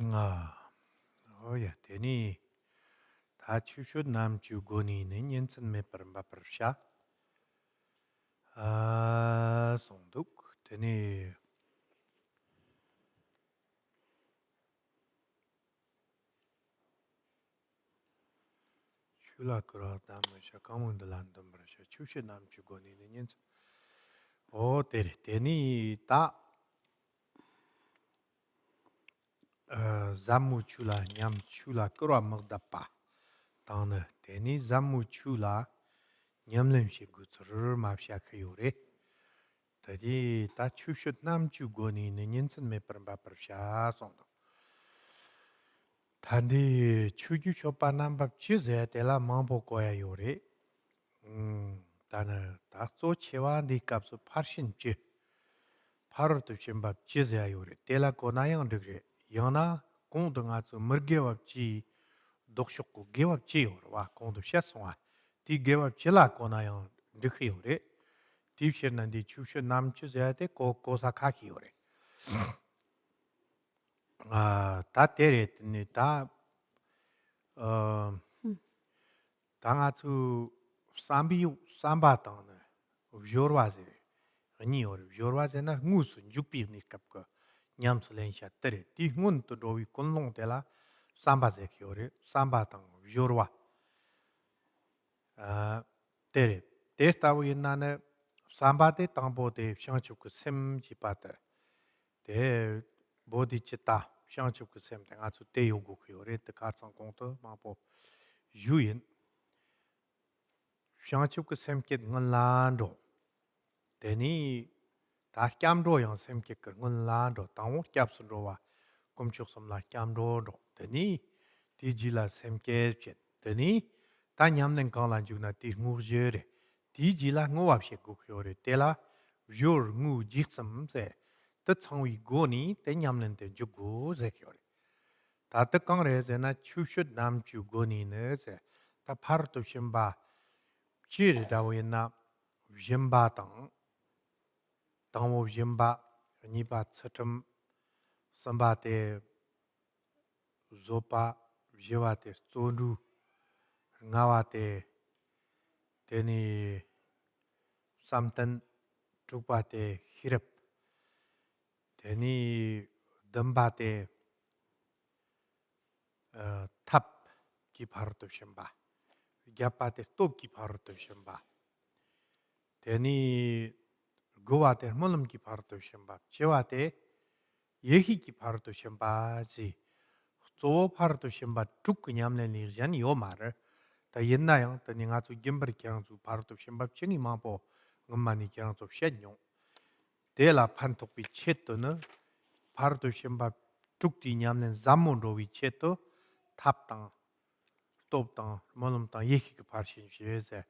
아, 오야, 되니 다 추쇼 남주 고니는 연천 메빠름 바빠르샤. 송독 되니 슐라 그라 담샤 가문들란덤 버샤 추쇼 남주 고니는 연천. 되리 되니 다 zamu chula nyam chula kura magdapa tana teni zamu chula nyamlem shi gutsur mapsha khayore tadi ta chushut nam chu goni ne nyensen me parba parsha song tandi chuju chopa nambap chize tela mambo koya yore tana ta so chewa di kapsu parshin chi 파르 tushimba chize yore tela konayang digre yana 공도 가서 머개업지 독식고 개업지 요와 공도 샷송아 디 개업지라 거나요 느끼요래 딥셔난디 추셔 남주자데 고사카키요래 다 때렸더니 다 당아투 삼바당네 요르와제 아니요 요르와제나 무슨 죽비니 갑거 냠슬렌샤 때레 디문도 로위 콘롱텔라 삼바제 키오레 삼바당 요르와 때레 데스타고 옛날에 삼바데 당보데 샹축그 셈지바데 데 보디치타 샹축그 셈데 아주 대요고 키오레 데 가상 공도 마보 유인 샹축그 셈께 nganlando 데니 다 깜도 양 셈께 그 nganlando 당오 캡스로와 꼼축 섬라 깜도로 데니 디지라 셈께 데니 다 냠는 강란 주나 디 무제레 디지라 ngوap시 고크요레 텔라 뷰르 ngu 직섬세 더 창위 고니 데 냠는 데 주고 제크요레 다 뜻강레제나 추슛 남주 고니네세 다 파르토 심바 지르다오이나 젬바당 당오 젬바 니바 츠텀 삼바테 조파 제와테 소루 nga와테 데니 삼탄 tukpate hirap 데니 덤바테 탑 기파르토 셴바 갸파테 또 기파르토 셴바 데니 고와테 몰름 기파르토 셴바 제와테 예히 기파르토 셴바지 조 파르토 셴바 쭉 그냥내 리전 요 말을 다 옛나양 다 내가 주 김버리 그냥 주 파르토 셴바 쟁이 마보 엄마니 그냥 좀 셴용 데라 판톡비 쳇도는 파르토 셴바 쭉디 냠는 잠몬로비 쳇도 탑당 스톱당 몰름당 예히 그 파르신 쉐제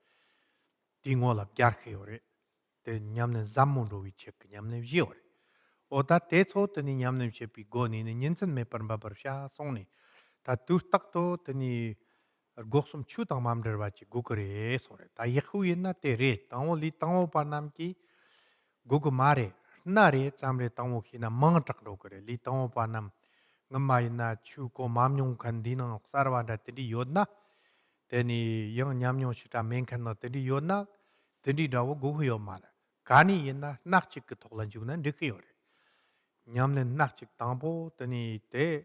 딩올라 갸르케요레 데 냠는 잠몬로비 쳇그 냠는 지오레 오다 대초더니 냠는 셰피 고니는 년선 메퍼바버샤 송니 다 두딱도 더니 고숨 추당 맘들 바치 고그레 소레 다 예후이나 때레 당올리 당오 파남기 고고 마레 나레 잠레 당오 히나 망탁도 그래 리 당오 파남 ngamaina 추고 맘용 간디는 사르바다 들이 요나 데니 영 냠용 시타 멘칸나 들이 요나 들이라고 고후요 말 가니 옛나 낙직 그 독란 주는 느끼요래 냠는 낙직 당보 더니 때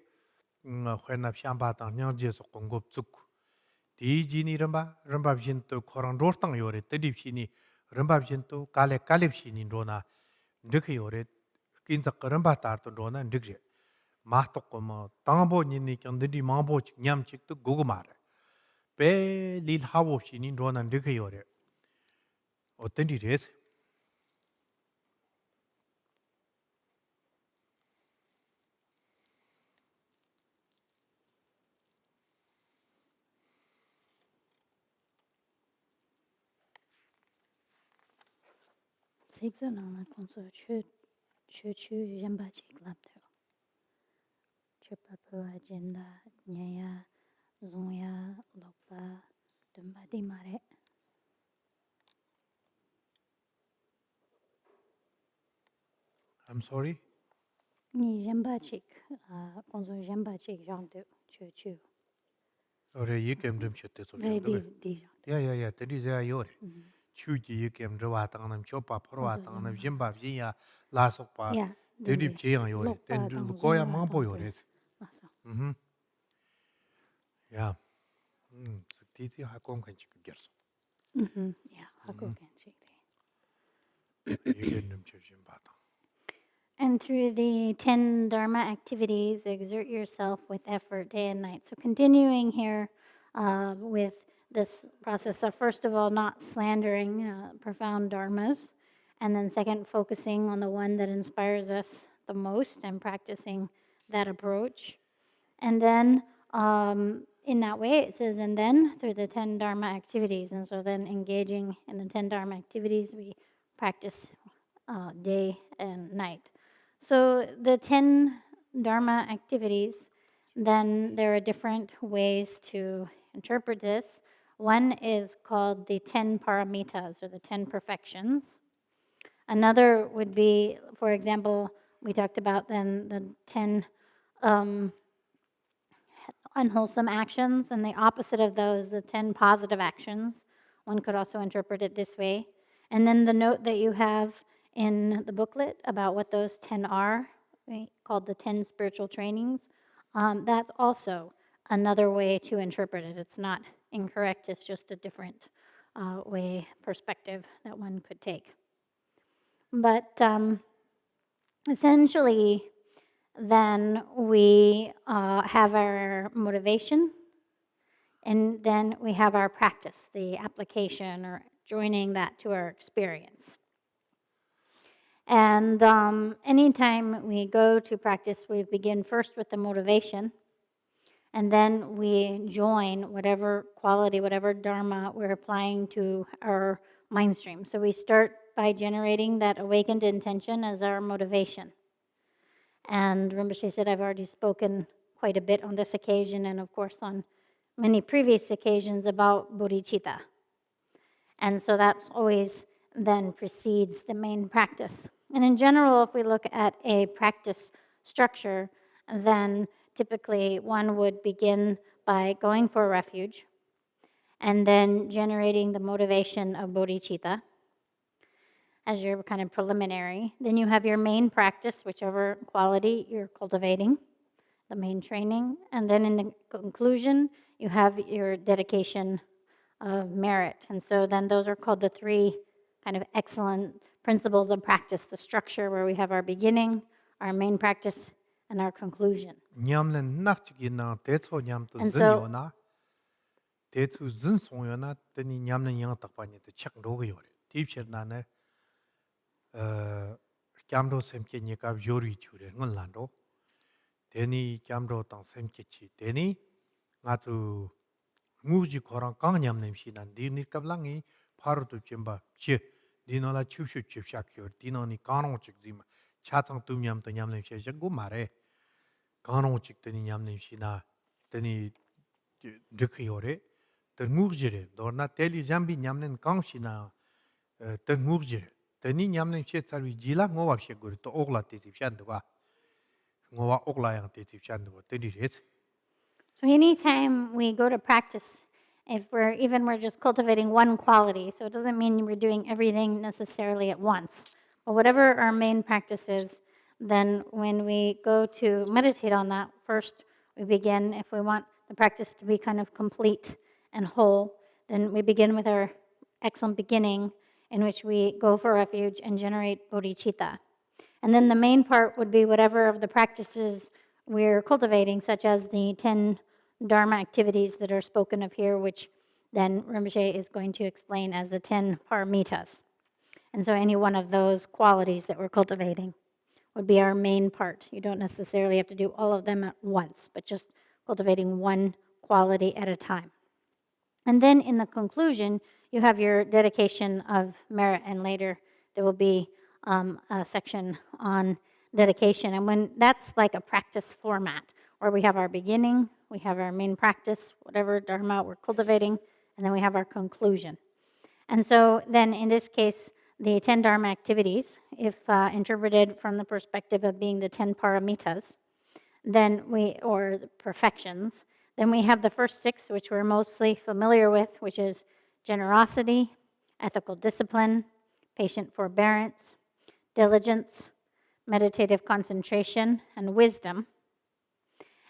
회납 샴바당 냥제서 공급 죽고 디지니 럼밥신 또 코랑 로땅 요래 뜨립시니 럼밥신 또 깔렙시니 로나 느끼 요래 긴석 럼바타르도 로나 느끼 마톡고 뭐 당보니니 견들이 마보 냠직도 고고 말해 베 릴하고시니 로나 느끼 요래 어떤 일이랬어 색소나나 건설 추추 연바지 클럽들 추파프 아젠다 냐야 종야 lokpa 덤바디 마레 I'm sorry Ni jambachik, konzo jambachik jangdu, chu. 그래 이 게임 좀 쳤대 좀 Re 그래. di jangdu. 야야야 들이자 요래. 추기 이 게임 저 왔다는 쇼파 프로 왔다는 짐밥이야 라속파 Yeah, 드립 제양 요래. 된 거야 망 보여래. Masa. 야. 스티티 하고 간지 그게서. Yeah, hako genshik. 이게 좀 좀 봐도. And through the 10 Dharma activities, exert yourself with effort day and night. So, continuing here with this process of, first of all, not slandering profound Dharmas, and then, second, focusing on the one that inspires us the most and practicing that approach. And then, in that way, it says, and then through the 10 Dharma activities. And so, then engaging in the 10 Dharma activities, we practice day and night. So the 10 Dharma activities, then there are different ways to interpret this. One is called the 10 paramitas, or the 10 perfections. Another would be, for example, we talked about then the 10 unwholesome actions, and the opposite of those, the 10 positive actions. One could also interpret it this way. And then the note that you have in the booklet about what those 10 are, called the 10 spiritual trainings, that's also another way to interpret it. It's not incorrect, it's just a different perspective that one could take. But essentially, then we have our motivation, and then we have our practice, the application, or joining that to our experience. And anytime we go to practice, we begin first with the motivation, and then we join whatever quality, whatever dharma we're applying to our mind stream. So we start by generating that awakened intention as our motivation. And Rinpoche said, I've already spoken quite a bit on this occasion, and of course on many previous occasions, about bodhicitta. And so that's always then precedes the main practice. And in general, if we look at a practice structure, then typically one would begin by going for a refuge and then generating the motivation of bodhicitta as your kind of preliminary. Then you have your main practice, whichever quality you're cultivating, the main training. And then in the conclusion, you have your dedication of merit. And so then those are called the three kind of excellent principles of practice, the structure where we have our beginning, our main practice, and our conclusion. 냠는 낙지기나 대초 냠도 And so- 전요나 대초 전송요나 더니 냠는 양 딱반이도 책 로고요래. 딥셔나네 camro semke nyeka yori chure ngon lando deni camro tang semke chi deni nga tu nguji korang kang nyam nem shi nan di ni kablangi paru tu chemba chi dino la chupshu chupsha kyor dino ni kanong chik zima cha chang tu nyam to nyam nem shi gu mare kanong chik deni nyam nem shi na deni dik yore de nguji re dorna teli jambi nyam nem kang shi na de nguji re Tani nyamne che tsarwi jila ngowa pshe gori to ogla tezi pshandwa. Ngowa ogla yang tezi pshandwa. Tani res. So anytime we go to practice, if we're just cultivating one quality, so it doesn't mean we're doing everything necessarily at once. But whatever our main practice is, then when we go to meditate on that, first we begin, if we want the practice to be kind of complete and whole, then we begin with our excellent beginning, in which we go for refuge and generate bodhicitta. And then the main part would be whatever of the practices we're cultivating, such as the 10 Dharma activities that are spoken of here, which then Rinpoche is going to explain as the 10 paramitas. And so any one of those qualities that we're cultivating would be our main part. You don't necessarily have to do all of them at once, but just cultivating one quality at a time. And then in the conclusion, you have your dedication of merit, and later there will be a section on dedication. And when that's like a practice format, where we have our beginning, we have our main practice, whatever dharma we're cultivating, and then we have our conclusion. And so then in this case, the 10 Dharma activities, if interpreted from the perspective of being the 10 paramitas, or the perfections, then we have the first 6, which we're mostly familiar with, which is generosity, ethical discipline, patient forbearance, diligence, meditative concentration, and wisdom.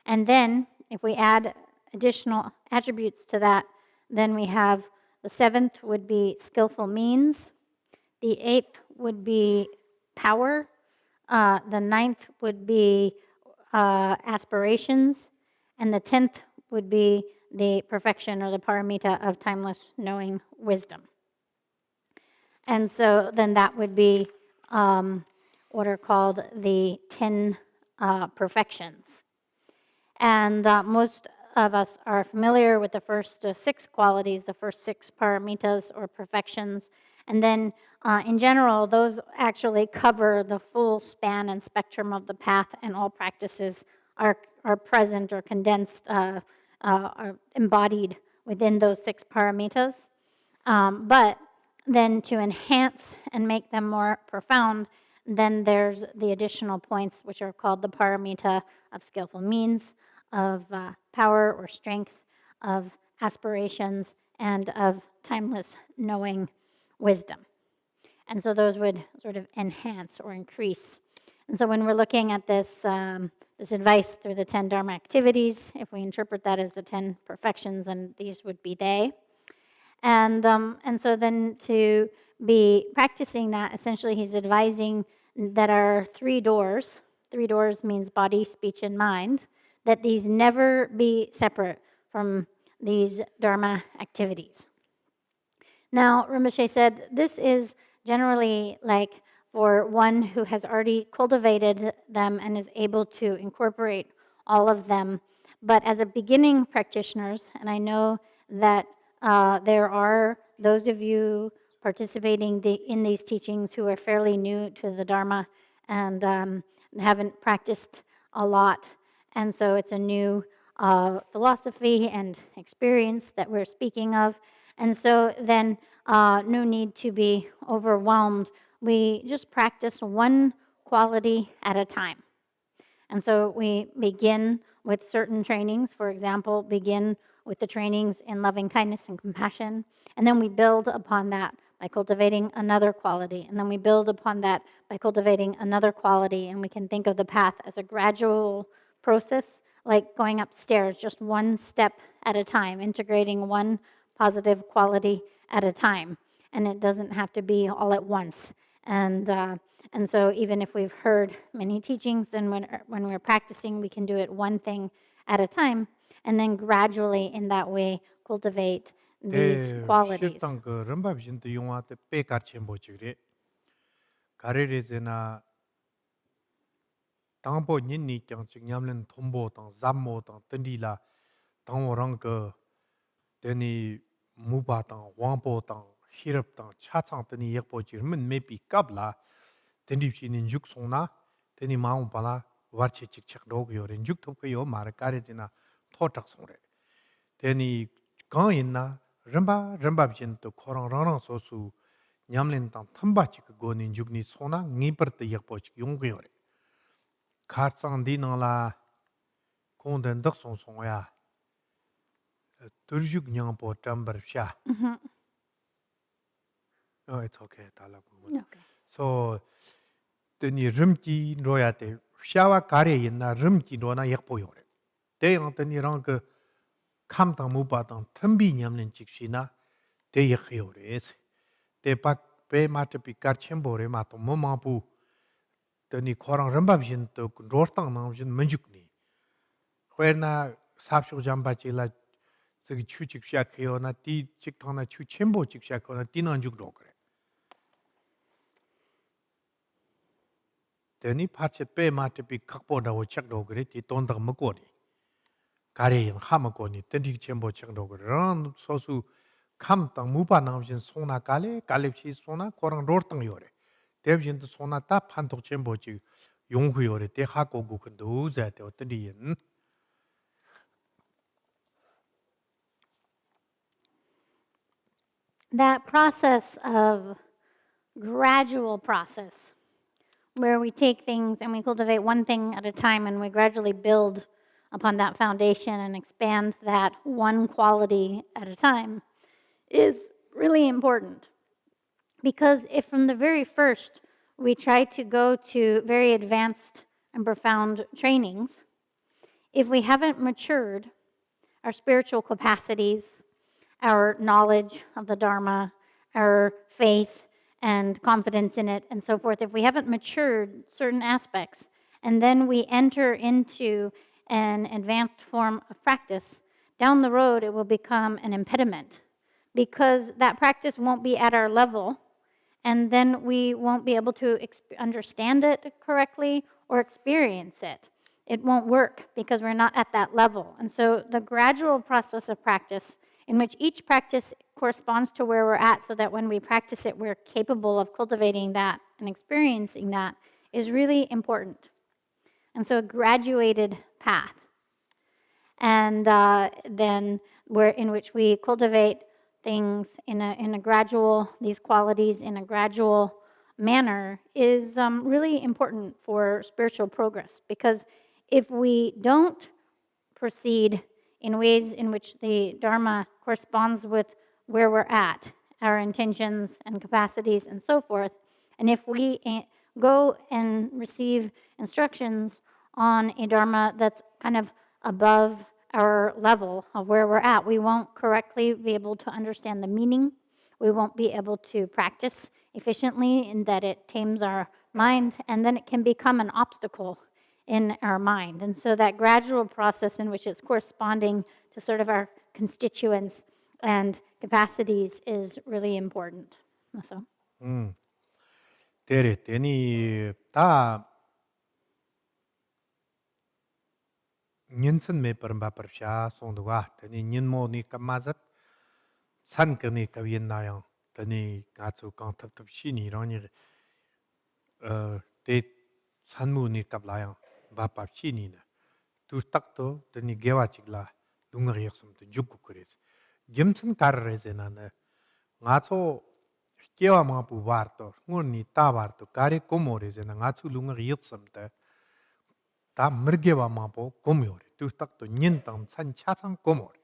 And then, if we add additional attributes to that, then we have the 7th would be skillful means, the 8th would be power, the 9th would be aspirations, and the 10th would be the perfection or the paramita of timeless knowing wisdom. And so then that would be what are called the 10 perfections. And most of us are familiar with the first 6 qualities, the first 6 paramitas or perfections. And then in general, those actually cover the full span and spectrum of the path, and all practices are present or condensed, are embodied within those 6 paramitas. But then to enhance and make them more profound, then there's the additional points, which are called the paramita of skillful means, of power or strength, of aspirations, and of timeless knowing wisdom. And so those would sort of enhance or increase. And so when we're looking at this, this advice through the 10 Dharma activities, if we interpret that as the 10 perfections, then these would be they. And so then to be practicing that, essentially he's advising that our 3 doors, 3 doors means body, speech, and mind, that these never be separate from these Dharma activities. Now, Rinpoche said this is generally like for one who has already cultivated them and is able to incorporate all of them. But as a beginning practitioners, and I know that there are those of you participating in these teachings who are fairly new to the Dharma and haven't practiced a lot. And so it's a new philosophy and experience that we're speaking of. And so then no need to be overwhelmed. We just practice one quality at a time. And so we begin with certain trainings, for example, begin with the trainings in loving kindness and compassion, and then we build upon that by cultivating another quality, and then we build upon that by cultivating another quality, and we can think of the path as a gradual process, like going upstairs, just one step at a time, integrating one positive quality at a time, and it doesn't have to be all at once. And so even if we've heard many teachings, then when we're practicing, we can do it one thing at a time, and then gradually in that way cultivate these qualities. 실당 그 럼바비신도 용화때 빼가치 뭐지 그래. 가래레제나 당보 닌니 경직 냠는 돈보 당 잠모 당 던디라 당오랑 그 데니 무바 당 왕보 당 히럽 당 차창 던이 역보지면 메비 깝라 던디시는 육송나 데니 마음 바라 와치 직책 로그요린 육톱고요 말 가래지나 토착송래 데니 강인나 럼바비신도 코랑랑 소수 냠는 당 탐바치 그 고닌 육니 소나 니버트 역보지 용고요래 가상디나라 공된덕 송송야 들죽 냥보 담버샤 it's okay 달라고 Okay. so 드니 름기 로야데 샤와 가래 있나 름기 로나 역보요래 대양 드니랑 그 감당 무바당 텀비 냠는 직시나 대역요래스 대박 베마트비 가쳔보레 마토 모마부 드니 코랑 럼바비신 또 로르당 나오신 문죽니 회나 삽쇼 잠바지라 저기 추직 시작해요나 디 직통나 추 첨보 직시작하거나 디는 죽로 그래 드니 파체 베마트비 각보다고 책도 그래 디 돈도 먹고리 가래인 하먹고니 드니 첨보 책도 그래 소수 감당 무바 나오신 소나 갈렙시 소나 코랑 로르당 요래 대비신도 소나 다 판독 첨보지 용후요래 대하고고 근도 우자대 어떠리인 That process of gradual process where we take things and we cultivate one thing at a time and we gradually build upon that foundation and expand that one quality at a time is really important. Because if from the very first we try to go to very advanced and profound trainings, if we haven't matured our spiritual capacities, our knowledge of the Dharma, our faith and confidence in it, and so forth, if we haven't matured certain aspects, and then we enter into an advanced form of practice, down the road it will become an impediment because that practice won't be at our level, and then we won't be able to understand it correctly or experience it. It won't work because we're not at that level. And so the gradual process of practice in which each practice corresponds to where we're at so that when we practice it, we're capable of cultivating that and experiencing that is really important. And so a graduated path. And then in which we cultivate things in a gradual, these qualities in a gradual manner is really important for spiritual progress. Because if we don't proceed in ways in which the Dharma corresponds with where we're at, our intentions and capacities and so forth, and if we go and receive instructions on a Dharma that's kind of above our level of where we're at, we won't correctly be able to understand the meaning. We won't be able to practice efficiently in that it tames our mind, and then it can become an obstacle in our mind. And so that gradual process in which it's corresponding to sort of our constituents and capacities is really important. So. Tere teni ta nyinsen me paramba parsha sondwa teni nyinmo ni kamazat san kani kawien na yang teni gatsu kang tap tap shini rani te sanmu ni kapla yang ba pap shini na tu tak to teni gewa chigla dunga yaksum te jukku kures gimsen karreze na na ngaso gewa ma bu warto ngurni ta warto kare komoreze na ngasu lunga yaksum te 다 머게와 마보 고미오리 뚜딱도 닌땅 산차상 고모리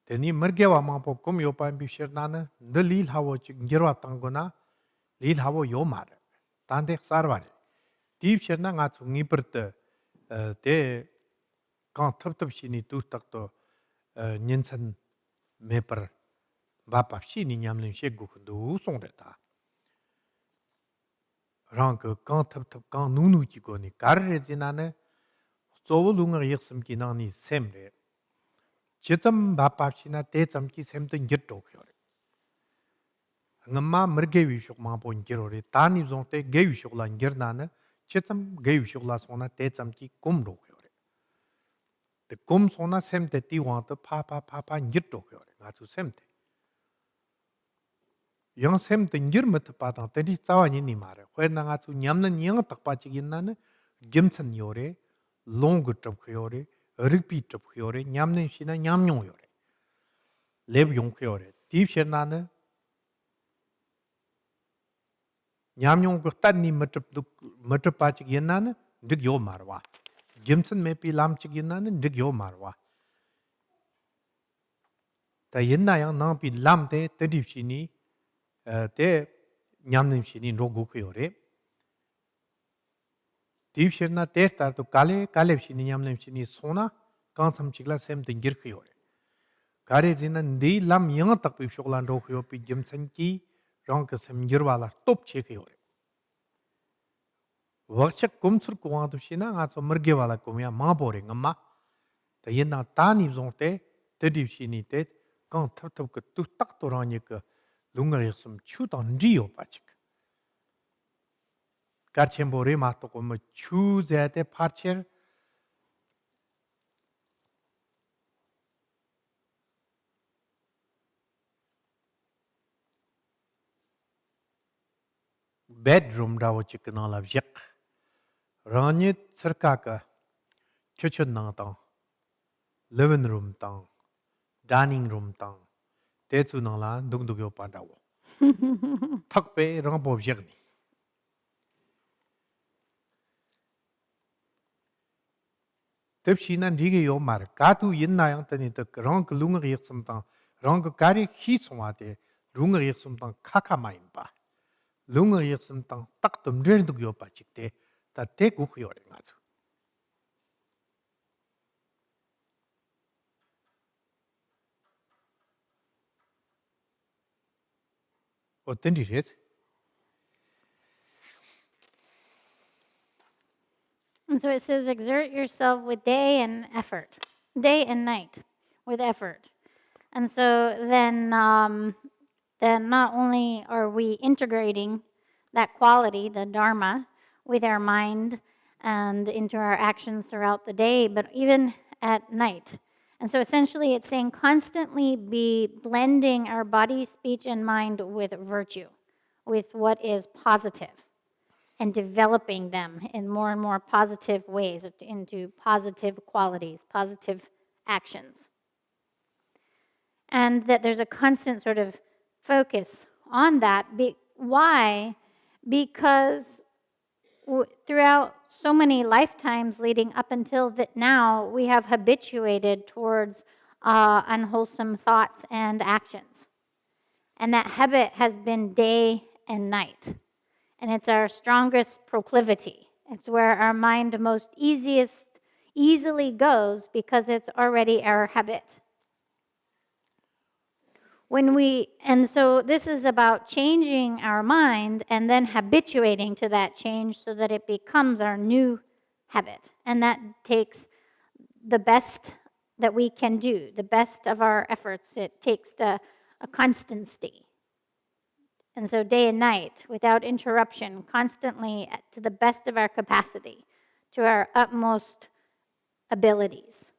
데니 머게와 마보 고미오 반비셔나는 늘릴 하고 지금 기르왔던 거나 릴 하고 요 말을 단데 살바리 딥셔나 가 중이 버터 데 강탑탑시니 뚜딱도 닌천 메퍼 바pap시니 냠는 셰고도 송됐다 rāng kā kāng tab tab kāng nū nū jī gōni kār rē jī nā nē tsō lū ngā yīk sīm kī nā nī sēm rē jī tsam bā pāp shī nā tē tsam kī sēm tō ngir tō kio rē ngā mā mr gē wī shok mā pō ngir rē tā nī zōng tē gē wī shok lā ngir nā nē jī tsam gē wī shok lā sō nā tē tsam kī kum rō kio rē tē kum sō nā sēm tē tī wāng tō pā ngir tō kio rē ngā tsū sēm tē yang sem te ngir mat pa ta te tsawa ni ni mare khwe na nga chu nyam na nyang tak pa chi gin na ne gim chan yore long gu trap yore rig pi trap yore nyam ne shi na nyam nyong yore leb yong yore ti sher na ne nyam nyong gu tan ni mat pa chi gin na ne dig yo mar wa gim chan me pi lam chi gin na ne dig yo mar wa ta yin na yang na pi lam te di shi ni 때 냠님신이 로고크요레 딥셔나 때스타도 갈렙신이 냠님신이 소나 강sam직라 셈든 기르크요레 가레지는 니람 영어 딱 비쇼글란 로크요 비gemsanki 랑크 셈기르발라 톱체크요레 웍책 곰술 고와도시나 가서 머게발라 고미야 마보레 엄마 대연나 따니 종때 데딥신이 때 강탑탑 그 뚝딱 돌아니까 lunga yaksum chu dan riyo pachik. Karchenpo re mato ko mo chu zayate parcher bedroom dawo chik na la vjek. Rani tsarka ka chochon na tang, living room tang, dining room tang, tetsu na la dungdugyo pa dawo. 턱배 이런 거 보시거니. Tepsi nan rige yo mar katu yin na yang tani de rong ke lunga yek sum tang rong ke kari hi suma de lunga yek sum tang kaka ma yin ba. Lunga yek sum tang tak tum ren du yo ba chik de ta te gu yo re nga zu. 어떤 일이지? And so it says, exert yourself with day and effort, day and night with effort. And so then not only are we integrating that quality, the Dharma, with our mind and into our actions throughout the day, but even at night. And so essentially it's saying constantly be blending our body, speech, and mind with virtue, with what is positive, and developing them in more and more positive ways into positive qualities, positive actions. And that there's a constant sort of focus on that. Why? Because throughout so many lifetimes leading up until that now, we have habituated towards unwholesome thoughts and actions. And that habit has been day and night. And it's our strongest proclivity. It's where our mind most easily goes because it's already our habit. And so this is about changing our mind and then habituating to that change so that it becomes our new habit. And that takes the best that we can do, the best of our efforts. It takes a constancy. And so day and night, without interruption, constantly to the best of our capacity, to our utmost abilities.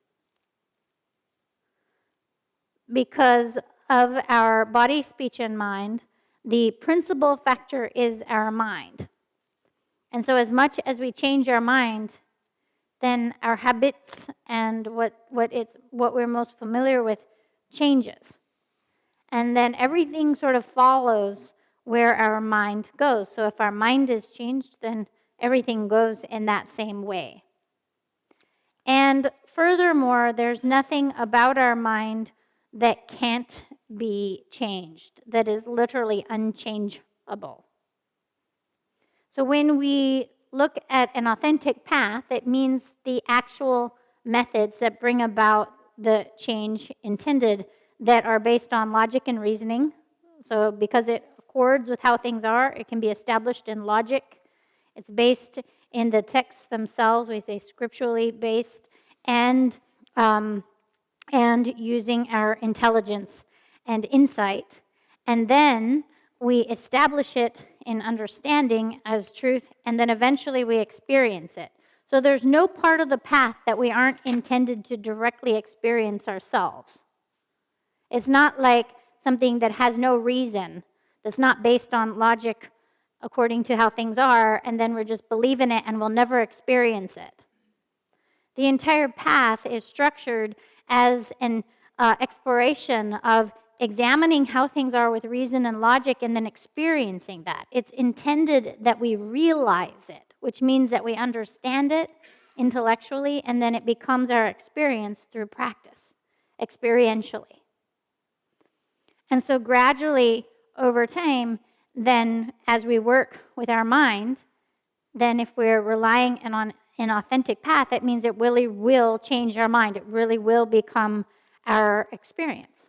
Because of our body, speech, and mind, the principal factor is our mind. And so as much as we change our mind, then our habits and what we're most familiar with changes. And then everything sort of follows where our mind goes. So if our mind is changed, then everything goes in that same way. And furthermore, there's nothing about our mind that can't be changed, that is literally unchangeable. So when we look at an authentic path, it means the actual methods that bring about the change intended that are based on logic and reasoning. So because it accords with how things are, it can be established in logic. It's based in the texts themselves, we say scripturally based, and using our intelligence and insight. And then we establish it in understanding as truth, and then eventually we experience it. So there's no part of the path that we aren't intended to directly experience ourselves. It's not like something that has no reason, that's not based on logic according to how things are, and then we're just believing it and we'll never experience it. The entire path is structured as an exploration of examining how things are with reason and logic and then experiencing that. It's intended that we realize it, which means that we understand it intellectually and then it becomes our experience through practice, experientially. And so gradually over time, then as we work with our mind, then if we're relying on an authentic path, it means it really will change our mind. It really will become our experience.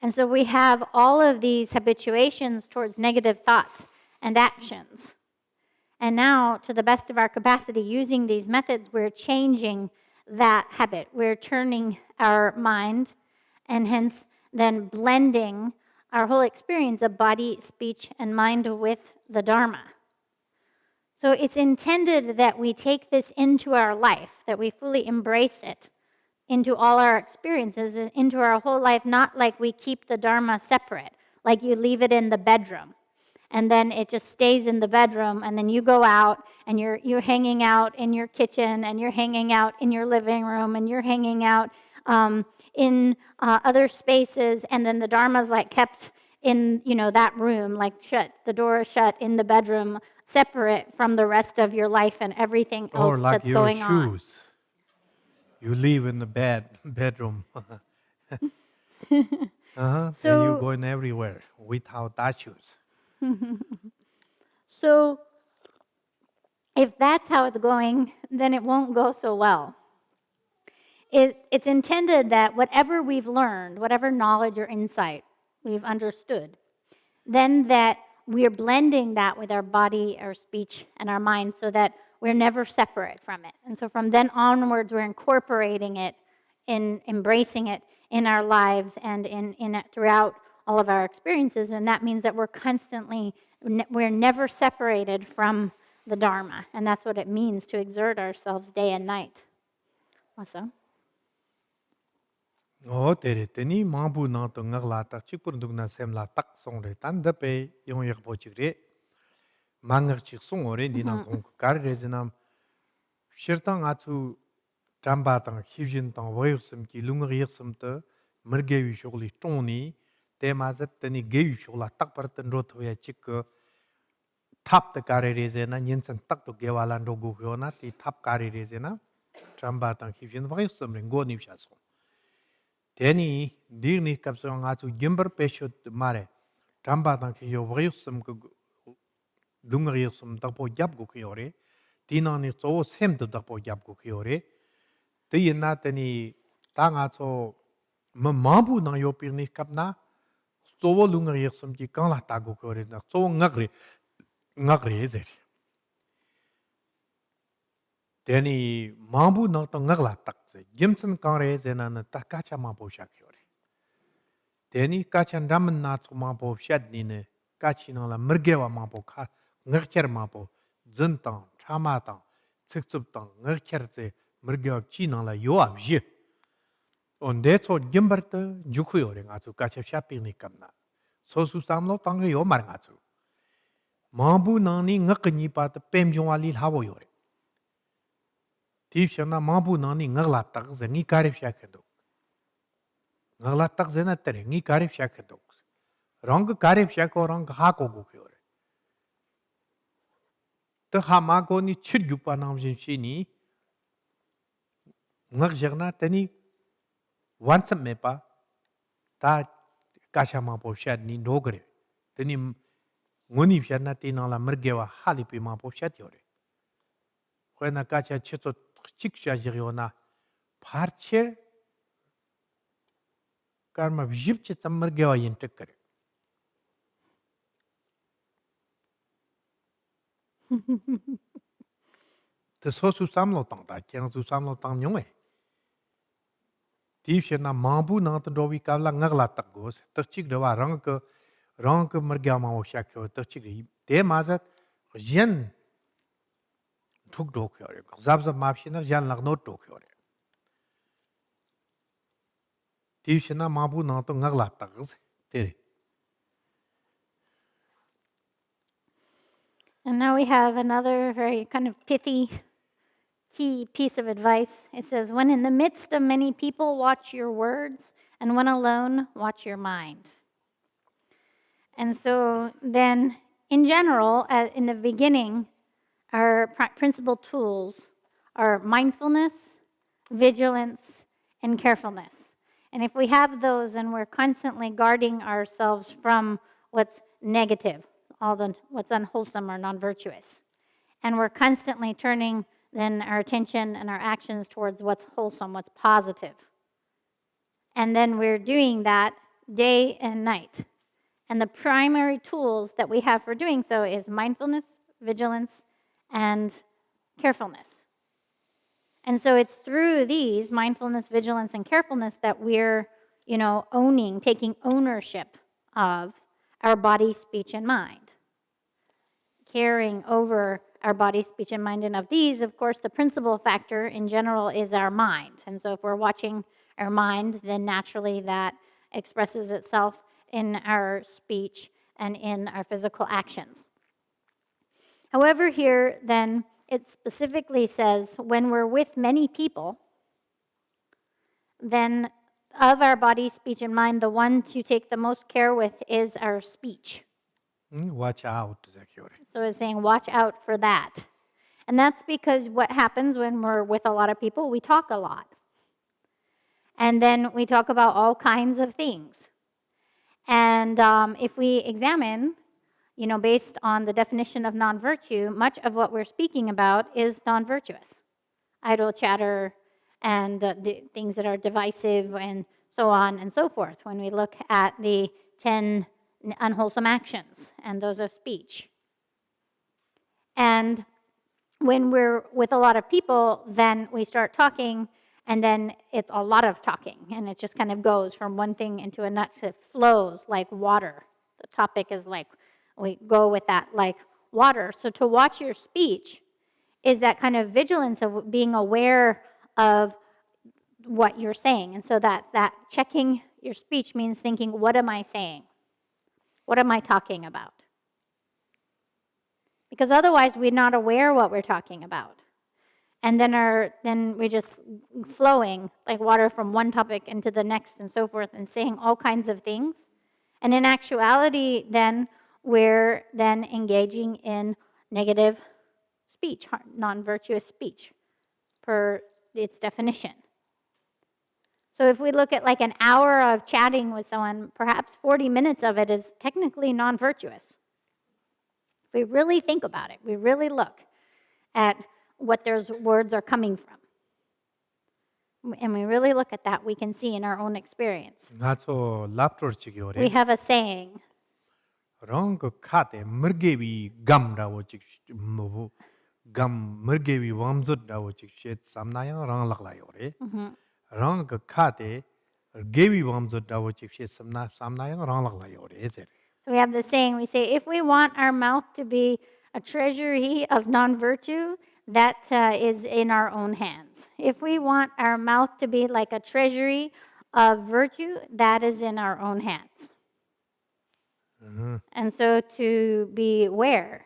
And so we have all of these habituations towards negative thoughts and actions. And now, to the best of our capacity, using these methods, we're changing that habit. We're turning our mind and hence then blending our whole experience of body, speech, and mind with the Dharma. So it's intended that we take this into our life, that we fully embrace it into all our experiences, into our whole life, not like we keep the Dharma separate, like you leave it in the bedroom. And then it just stays in the bedroom, and then you go out, and you're hanging out in your kitchen, and you're hanging out in your living room, and you're hanging out in other spaces, and then the Dharma's like kept in, that room, like the door is shut in the bedroom, separate from the rest of your life and everything Or else like that's your going on. shoes. You live in the bedroom. And you So, going everywhere without that shoes. so if that's how it's going, then it won't go so well. It's intended that whatever we've learned, whatever knowledge or insight we've understood, then that we're blending that with our body, our speech, and our mind so that we're never separate from it. And so from then onwards, we're incorporating it, embracing it in our lives and in it throughout all of our experiences. And that means that we're never separated from the Dharma. And that's what it means to exert ourselves day and night. Also. Teni mambu na to ngagla tak chikpur dugna semla tak song re tan da pe yong yak po chigre mangak chik song ore ni nang kong kar re jinam shirtang atu jamba tang hibjin tang wayusum ki lungar yaksum te merge yu shogli toni te mazat teni ge yu shogla tak par tan ro thoya chik thap ta kare re jena nyinsan tak to gewalan ro gu hyo na ti thap kare re jena jamba tang hibjin wayusum re go ni sha so Teni dirni kapso nga tu gimbar peshot mare tamba tang ki yo wayusum ko lungar yaksum tak po jab gu kyore tina ni so sem to tak po jab gu kyore te yena teni ta nga so mambu na yo pirni kapna so lungar yaksum ki kang la ta gu kyore na so ngagre zeri Teni mambu na to ngagla tak se gimsan kang re zena na ta kacha mambu sha kyore Teni kachan raman na to mambu shad ni ne kachi na la mergewa mambu ka ngakcher mambu zin tang chama tang tsiktsub tang ngakcher ze mergewa chi na la yo ab ji onde so gimbar te jukhu yore nga su kacha sha pi ni kamna so su samlo tang yo mar nga su mambu na ni ngak ni pa te pem jong ali habo yore Tip shana mambu na ni ngagla tak ze ngi karib sha kedo ngagla tak ze na tere ngi karib sha kedo rong karib sha ko rong ha ko gu yore te ha ma ko ni chit gu pa nam jin shi ni ngak jagna tani wansam me pa ta kasha ma po sha ni dogre tani ngoni sha na ti na la mergewa hali pi ma po sha yore Khoena kacha chito chik sha jigyo na parcher karma vjib chi tam mergewa yin tik kare te so su samlo tang ta kyang su samlo tang nyong e Tip shena mambu na tan rowi kawla ngagla tak gos tak chik dewa rang ke mergewa ma wo sha kyo tak chik de mazat jen thuk do kyo re zab map shina jan lag no to kyo re Tip shena mambu na to ngagla tak gos tere And now we have another very kind of pithy, key piece of advice. It says, when in the midst of many people, watch your words, and when alone, watch your mind. And so then, in general, in the beginning, our principal tools are mindfulness, vigilance, and carefulness. And if we have those, then we're constantly guarding ourselves from what's negative, what's unwholesome or non-virtuous. And we're constantly turning then our attention and our actions towards what's wholesome, what's positive. And then we're doing that day and night. And the primary tools that we have for doing so is mindfulness, vigilance, and carefulness. And so it's through these, mindfulness, vigilance, and carefulness, that we're, taking ownership of our body, speech, and mind. Caring over our body, speech, and mind. And of these, of course, the principal factor in general is our mind. And so if we're watching our mind, then naturally that expresses itself in our speech and in our physical actions. However, here, then, it specifically says when we're with many people, then of our body, speech, and mind, the one to take the most care with is our speech. Watch out. So it's saying, watch out for that. And that's because what happens when we're with a lot of people, we talk a lot. And then we talk about all kinds of things. And if we examine, based on the definition of non-virtue, much of what we're speaking about is non-virtuous. Idle chatter and things that are divisive and so on and so forth. When we look at the 10 unwholesome actions and those of speech. And when we're with a lot of people, then we start talking, and then it's a lot of talking, and it just kind of goes from one thing into another. It flows like water. The topic is like, we go with that like water. So to watch your speech is that kind of vigilance of being aware of what you're saying. And so that checking your speech means thinking, what am I saying? What am I talking about? Because otherwise we're not aware what we're talking about. And then we're just flowing like water from one topic into the next and so forth and saying all kinds of things. And in actuality, then we're then engaging in negative speech, non-virtuous speech, per its definition. So if we look at like an hour of chatting with someone, perhaps 40 minutes of it is technically non-virtuous. If we really think about it, we really look at what those words are coming from. And we really look at that, we can see in our own experience. We have a saying. Wrong kate mergevi gam rawo chik gam mergevi wamzut rawo chik shet samnayang rang lakla yore. Wrong kate gevi wamzut rawo chik shet samnayang rang lakla yore. So we have the saying, we say, if we want our mouth to be a treasury of non-virtue, that is in our own hands. If we want our mouth to be like a treasury of virtue, that is in our own hands. And so to be aware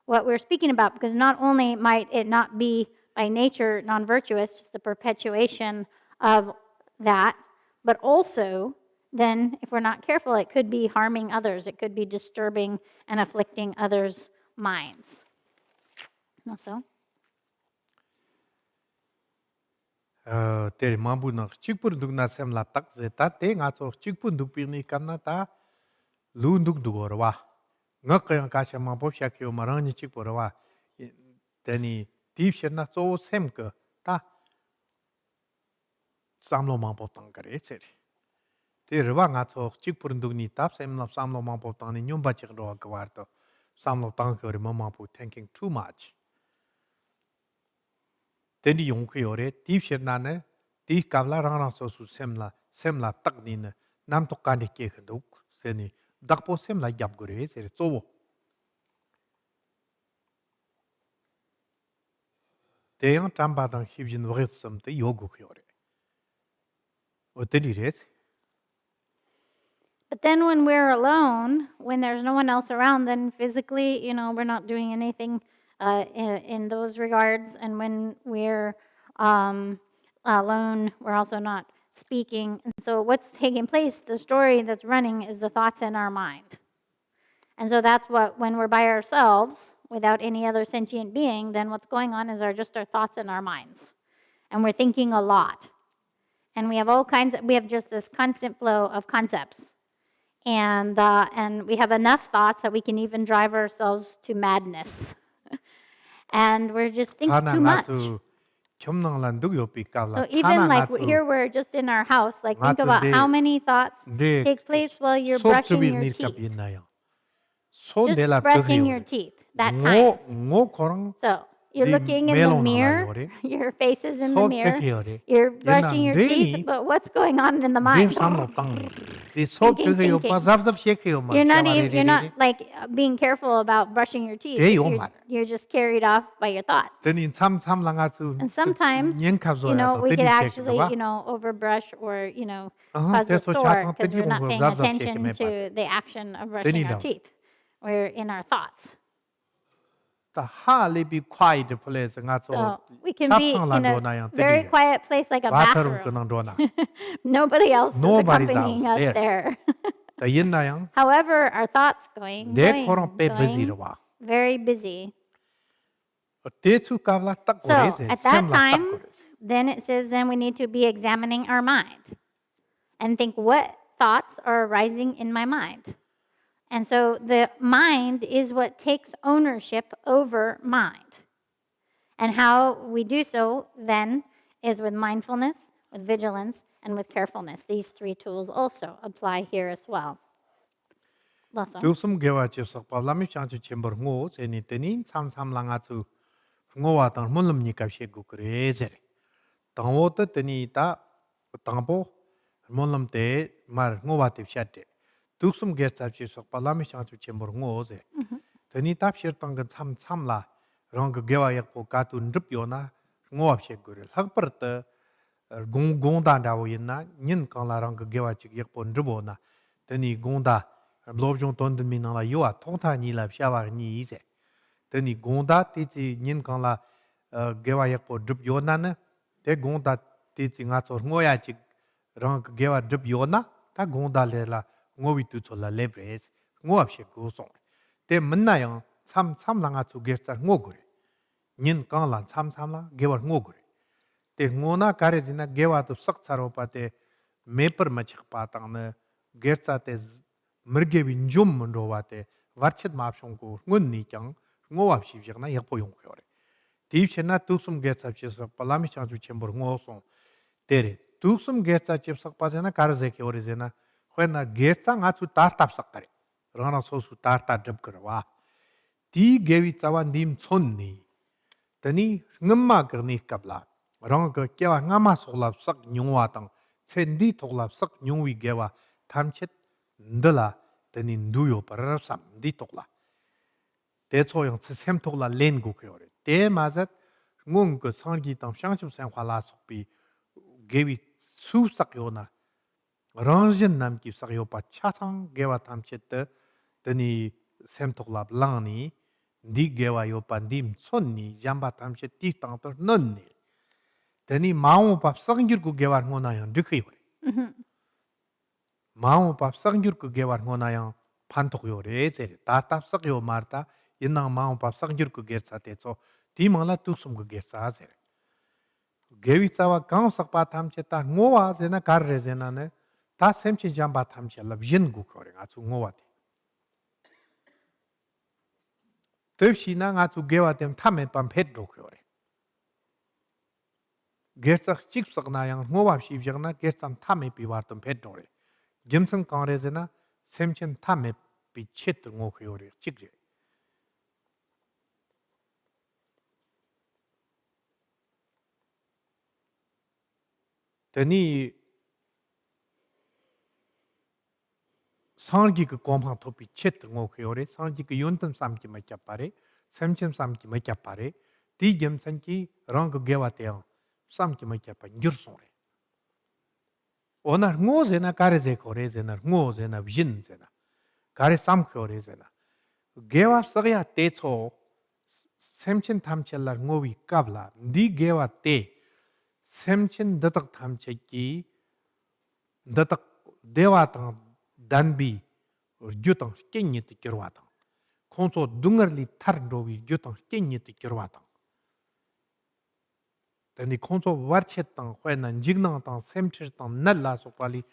what we're speaking about, because not only might it not be by nature non-virtuous, just the perpetuation of that, but also then if we're not careful, it could be harming others. It could be disturbing and afflicting others' minds. Also? Teri mambu na chikpur dugna sem la tak zeta te nga so chikpur dugpirni kamna ta lu nduk dugorwa ngak kaya kasha mambu shakyo marani chikpurwa teni deep sherna so sem ka ta samlo mambu tangare cheri te rwa nga so chikpur dugni tap sem la samlo mambu tangni nyumba chikro gwarto samlo tangkore mambu thinking too much. Teni yongke yore, deep sherna deep kabla rang so su semla tak ni nam to kani ke khanduk seni dakpo semla yap gore seri sobo. Teyang tamba dang hibjin wagit samte yogu yore. O teni res. But then when we're alone, when there's no one else around, then physically, we're not doing anything in those regards. And when we're alone, we're also not speaking. And so what's taking place, the story that's running, is the thoughts in our mind. And so that's what, when we're by ourselves, without any other sentient being, then what's going on is our thoughts in our minds. And we're thinking a lot. And we have just this constant flow of concepts. And we have enough thoughts that we can even drive ourselves to madness. And we're just thinking too much. So even like here we're just in our house, like think about how many thoughts take place while you're brushing your teeth. Just brushing your teeth, that time. So you're looking in the mirror, your face is in the mirror, you're brushing your teeth, but what's going on in the mind? Thinking. You're not like being careful about brushing your teeth. You're just carried off by your thoughts. And sometimes, we could actually, overbrush or, cause a sore because we're not paying attention to the action of brushing our teeth. We're in our thoughts. the hardly be quiet place nga so So we can be in a very quiet place like a bathroom. Nobody else is Nobody's accompanying else us there. the yin na yang However, our thoughts going, busy very busy. te chu kavla tak So gore se at that sem la tak time, gore se then it says then we need to be examining our mind and think what thoughts are arising in my mind. And so the mind is what takes ownership over mind. And how we do so then is with mindfulness, with vigilance, and with carefulness. These three tools also apply here as well. tu sum gewa che sak pa la mi chang chu chembor ngo se ni te ni sam la nga chu ngo wa tang mun lam ni ka she gu kre se tang wo te ni ta tang po mun lam te mar ngo wa te sha te tu sum ge sa che sak pa la mi chang chu chembor ngo se te ni tap shir tang ga sam la rong ge gewa yak po ka tu ndrup yo na ngo wa she gu re hak par te gong da da wo yin na nin kang la rong ge gewa chi yak po ndrup na te ni gong da lojong ton de min la yo a tong ta ni la sha wa ni se te ni gong da ti chi nin kang la gewa yak po ndrup yo na ne te gong da ti chi nga cho ngo ya chi rong ge gewa ndrup yo na ta gong da le la ngo wi tu cho la le bres ngo ap she go song te men na yang sam la nga chu ge sa ngo go re nin kang la sam la gewa ngo go re te ngo na ka re jina gewa tu sak charo pa te me par ma chik pa tang ne ge sa te merge bin jum mun ro wa te warchit ma shong ko ngun ni chang ngo wa shi jig na yak po yong ko re ti chen na tu sum ge sa chi sa pa la mi chang chu chen bor ngo song te re tu sum ge sa chi sak pa jana kar ze ke ore jena khwe na ge sa nga chu tar tap sak kare ra na so su tar ta drip kar wa ti ge wi cha wa nim chon ni tani ngma kar ni kabla rong ke kya nga ma so la sak nyung wa tang chen di thok la sak nyung wi ge wa tham chet ndala tani nduyo pararap sam di tokla te cho yang tse sem tokla len gu kyo re te mazat ngung ko sangi tam shangchim san khwa la sok pi gewi su sak yo na rangjin nam ki sak yo pa cha chang gewa tam chet te tani sem tokla lang ni di gewa yo pa dim son ni jamba tam chet ti tang to non ni tani maung pa sanggir ku gewa ngona yang dikhi yo re 마음 밥 쌍줄 그 개વાર 호나양 판톡요 레제 다탑 싹요 마르타 인나 마음 밥 쌍줄 그 게사테서 디망라 뚝숨 그 게사세 게위사와 강삭 바탐체타 ngo와 제나 가르제나네 다 셈치 잠바 탐체라 비진구 거래 아주 ngo와데 덥시나 아주 게와템 탐에 밤 펫로 거래 게삭 찍삭나양 ngo와 시비장나 게삼 탐에 비와던 펫로래 gemsen kangrezena semchen tame pi chet ngo khore chigre tani sangi ke komha topi chet ngo khore sangi ke yontam samki ma chapare semchen samki ma chapare ti gemsen ki rang gewate samki ma chapa njur sore 오늘 ngoze나 가르제 고레제나 ngoze나 빈제나 가르 삼코레제나 게와 서야 때초 샘친 탐첼라 ngo위 갑라 니 게와 때 샘친 더덕 탐체기 더덕 대와당 단비 gyutang kenye te kirwatang konso dungarli tarndowi gyutang kenye te kirwatang tani konso warchet tang khway nan jignang tang semchir tang nalla sokpali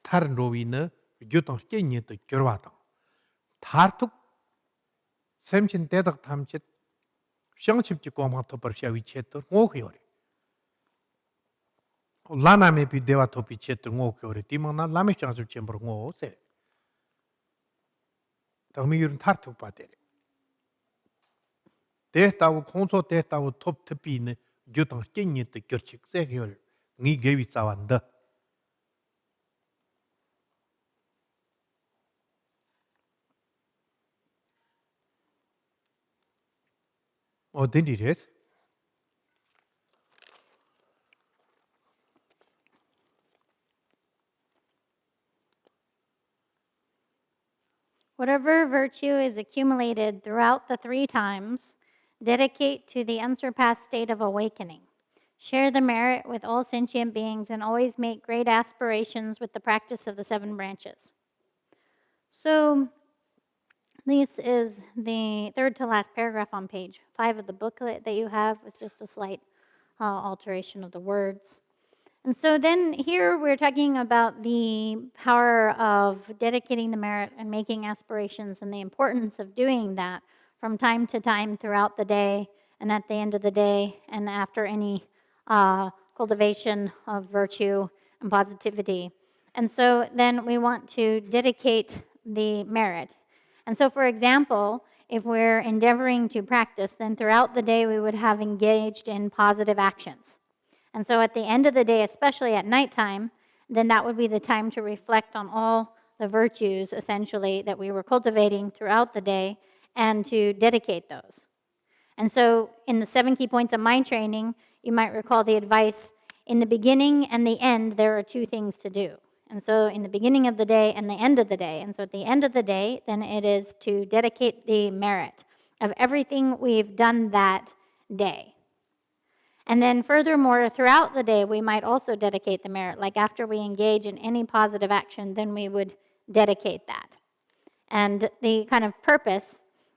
tarndowi ne gyutang kenye te kirwatang tartuk semchin tedak tamchet shangchipchi komha topar shawi chetur ngokiyore lana mepi dewa topi chetur ngokiyore timang na lame shangchip chembur ngose 당미유는 타르투 바데레 대타고 콘소 대타고 톱 특비는 교통 깽니의 결칙 세결 니 개위 싸완다 어딘디레스 Whatever virtue is accumulated throughout the 3 times, dedicate to the unsurpassed state of awakening. Share the merit with all sentient beings and always make great aspirations with the practice of the 7 branches. So, this is the third to last paragraph on page 5 of the booklet that you have, with just a slight alteration of the words. And so then here we're talking about the power of dedicating the merit and making aspirations, and the importance of doing that from time to time throughout the day, and at the end of the day, and after any cultivation of virtue and positivity. And so then we want to dedicate the merit. And so, for example, if we're endeavoring to practice, then throughout the day we would have engaged in positive actions. And so at the end of the day, especially at nighttime, then that would be the time to reflect on all the virtues, essentially, that we were cultivating throughout the day, and to dedicate those. And so in the 7 key points of mind training, you might recall the advice, in the beginning and the end, there are 2 things to do. And so in the beginning of the day and the end of the day. And so at the end of the day, then it is to dedicate the merit of everything we've done that day. And then furthermore, throughout the day, we might also dedicate the merit. Like after we engage in any positive action, then we would dedicate that. And the kind of purpose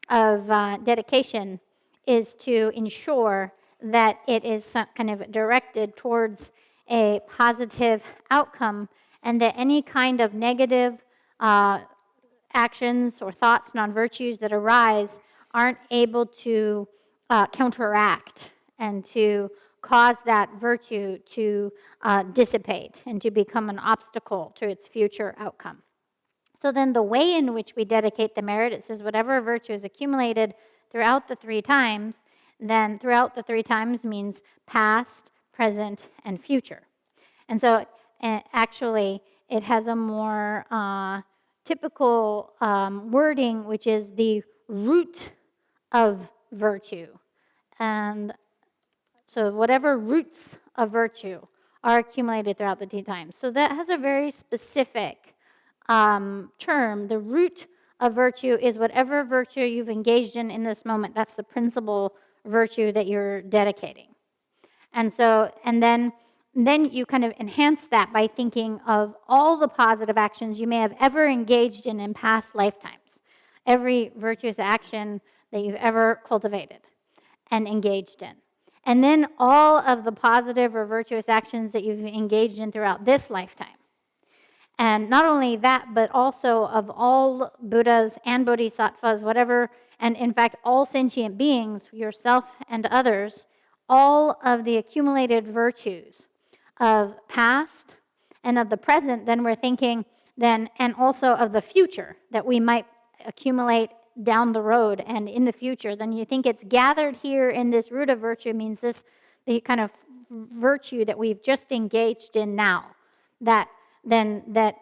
of dedication is to ensure that it is kind of directed towards a positive outcome, and that any kind of negative actions or thoughts, non-virtues that arise aren't able to counteract and to cause that virtue to dissipate and to become an obstacle to its future outcome. So then the way in which we dedicate the merit, it says whatever virtue is accumulated throughout the 3 times, then throughout the 3 times means past, present, and future. And so actually it has a more typical wording, which is the root of virtue. And so whatever roots of virtue are accumulated throughout the 3 times. So that has a very specific term. The root of virtue is whatever virtue you've engaged in this moment. That's the principal virtue that you're dedicating. And so, and then you kind of enhance that by thinking of all the positive actions you may have ever engaged in past lifetimes. Every virtuous action that you've ever cultivated and engaged in. And then all of the positive or virtuous actions that you've engaged in throughout this lifetime. And not only that, but also of all Buddhas and Bodhisattvas, whatever, and in fact, all sentient beings, yourself and others, all of the accumulated virtues of past and of the present, then we're thinking then, and also of the future that we might accumulate down the road and in the future, then you think it's gathered here in this root of virtue, means this, the kind of virtue that we've just engaged in now, that that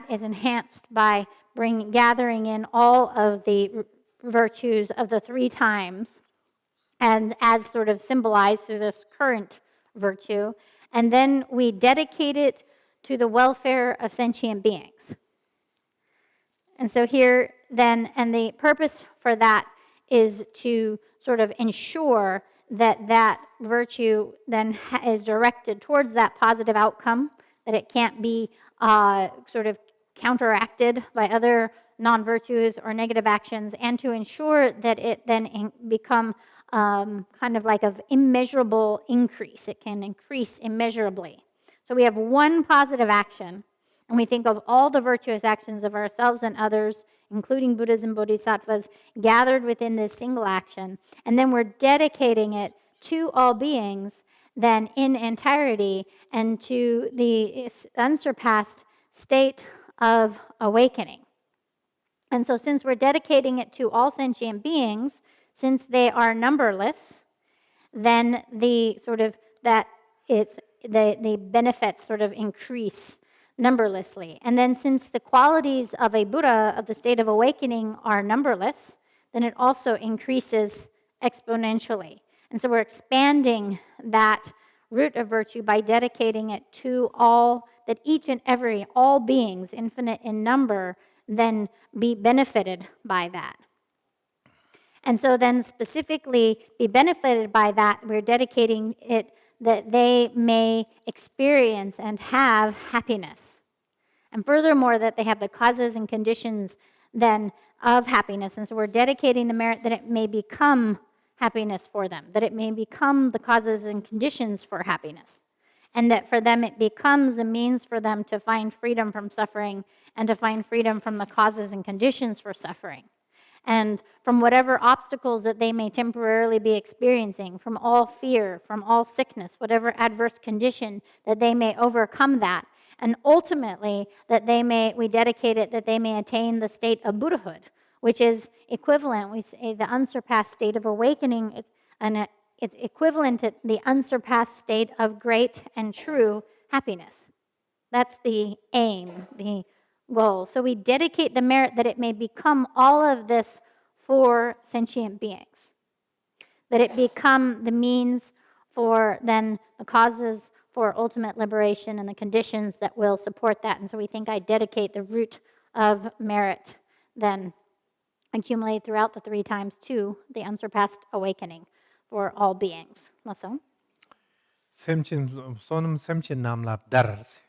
is enhanced by gathering in all of the virtues of the 3 times, and as sort of symbolized through this current virtue, and then we dedicate it to the welfare of sentient beings. And so here then, and the purpose for that is to sort of ensure that that virtue then is directed towards that positive outcome, that it can't be sort of counteracted by other non-virtues or negative actions, and to ensure that it then become kind of like of immeasurable increase. It can increase immeasurably. So we have one positive action, and we think of all the virtuous actions of ourselves and others, including Buddhas and Bodhisattvas, gathered within this single action, and then we're dedicating it to all beings then in entirety and to the unsurpassed state of awakening. And so since we're dedicating it to all sentient beings, since they are numberless, then the sort of that it's the benefits sort of increase numberlessly. And then since the qualities of a Buddha of the state of awakening are numberless, then it also increases exponentially. And so we're expanding that root of virtue by dedicating it to all, that each and every, all beings, infinite in number, then be benefited by that. And so then specifically be benefited by that, we're dedicating it that they may experience and have happiness. And furthermore, that they have the causes and conditions then of happiness. And so we're dedicating the merit that it may become happiness for them, that it may become the causes and conditions for happiness. And that for them it becomes a means for them to find freedom from suffering and to find freedom from the causes and conditions for suffering. And from whatever obstacles that they may temporarily be experiencing, from all fear, from all sickness, whatever adverse condition, that they may overcome that. And ultimately, that we dedicate it that they may attain the state of Buddhahood, which is equivalent, we say, the unsurpassed state of awakening, and it's equivalent to the unsurpassed state of great and true happiness. That's the aim, the goal. So we dedicate the merit that it may become all of this for sentient beings, that it become the means for then the causes for ultimate liberation and the conditions that will support that. And so we think I dedicate the root of merit then accumulated throughout the 3 times to the unsurpassed awakening for all beings. Lasso? 샘친 소놈 샘친 남랍 다르세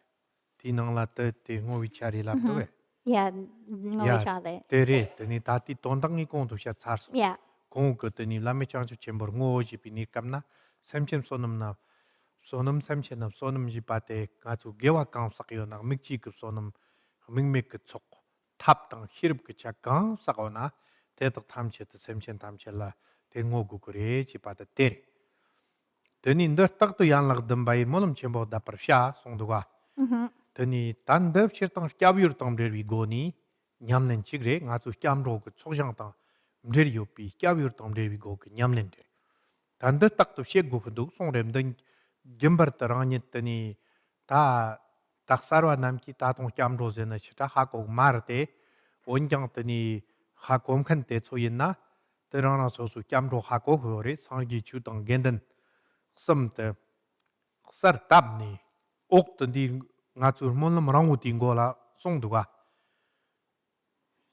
디낭라테 팅오위차리 랍도베 Yeah, 야 Ngawishale. 데레 데니 다티 돈당이 공도샤 차르소 Yeah. 공거더니 라메창주 쳔버 ng오지 비니kam나 샘친 소놈나 소놈 샘친나 소놈지 바테 가주 게와 강삭요나 믹지급 소놈 믹믹 촉 탑당 히릅 그차 강삭오나 대덕 탐체트 샘친 탐체라 땡오구 그래 지바데 데레 드니 너 딱도 양락 덤바이 몰음 쳔버 다퍼샤 송도가 드니 단덥 치르당 꺄비르 담레리 고니 냠넨 치그레 가주 꺄암로 그 초장당 음레리 요비 꺄비르 담레리 고 그 냠넨데 단덥 딱도 셰고 그도 송렘던 gembartarani tani ta taksarwa namki ta tong kyamro zena chita hako marte onjang tani hakom khante choyinna terana sosu kyamro hako hore sangi chutang genden samte sar tabni oktandi ngachur monlam rangu tingola songduga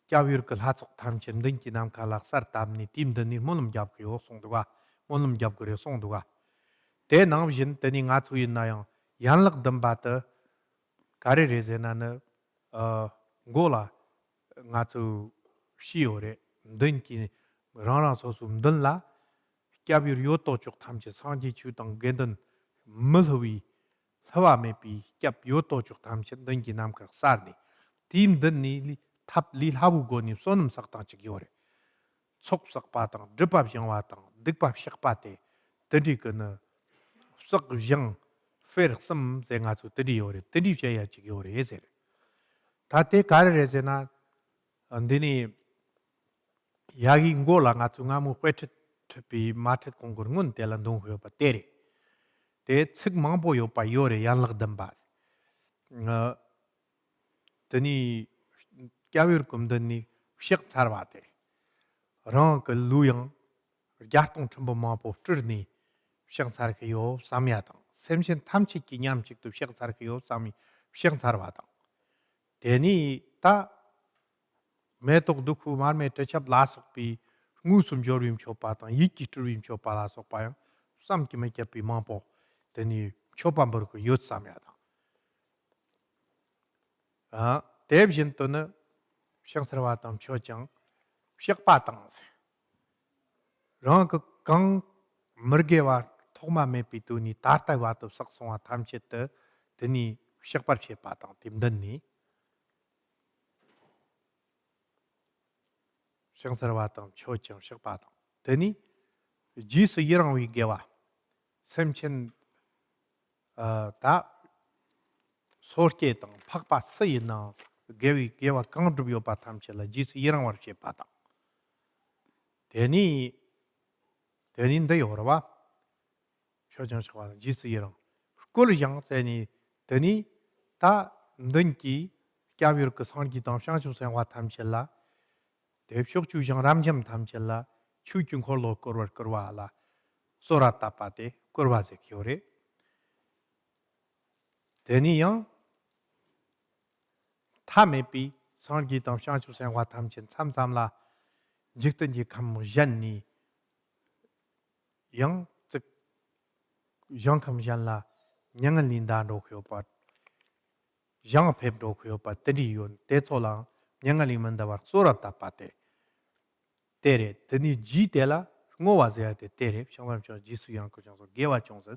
kyawir kal hatsok tamchen dengki nam kala sar tabni timdani monlam jabkyo songduga monlam jabkyo songduga 대 나오신 때니 가수 있나요? 양락 덤바터 가르레제나는 고라 가수 시오레 든기 라나 소수 든라 꺄비르 요토 쪽 탐지 상지 주당 게든 멀허위 서와메비 꺄 요토 쪽 탐지 든기 남각 사르니 팀든니 탑 릴하부고니 소놈 삭당치 기오레 속삭 바당 드밥 정와당 득밥 식바테 드디그는 석 영 페르섬 생아주 드리오레 드리셔야 지기오레 예세 다테 가르레제나 안디니 야기 고랑아 중아무 회트 비 마트 공고는 텔란동 호요 바테리 대 측망보요 바요레 양락담바 드니 꺄위르 금드니 식 차르바테 랑그 루영 야통 첨보마보 트르니 시행사르케요 삼야당 샘신 탐치 기념직도 시행사르케요 삼이 시행사르바당 대니 다 매독 두쿠 말메 터찹 라속비 무슨 조림 초파당 이끼 트림 초파라속 봐요 삼기메 캡비 마포 대니 초반버그 요 삼야당 아 대비진도는 시행사르바당 초장 시작바당 랑그강 머게와 토마메 비투니 따따와도 삭송아 탐체트 드니 시작발체 바당 팀든니 시행사르바당 초청 시작바당 드니 지스 이랑 위게와 샘친 다 소르케당 팍바 쓰이나 게위 게와 강드비오 바탐체라 지스 이랑 와르체 바당 드니 대닌데 요러봐 표정식과 지스이랑 꼴이장 세니 드니 다 든기 꺄비르 그 상기 담상주 생활 탐실라 대표적 주장 람점 탐실라 추균 콜로 거월 거와라 소라타파데 거와제 기오레 데니요 타메비 상기 당 샹추생 와 탐친 참삼라 직든지 감무 얀니 영 즉 영감ዣ라 냥을 린다로 그요바 영업heb도 그요바 드리윤 대초랑 냥을 만다와 쏘랐다 빠테 때레 드니 지텔라 ngo와져야 돼 때레 상관없죠 지수양 그 정도 개와 정서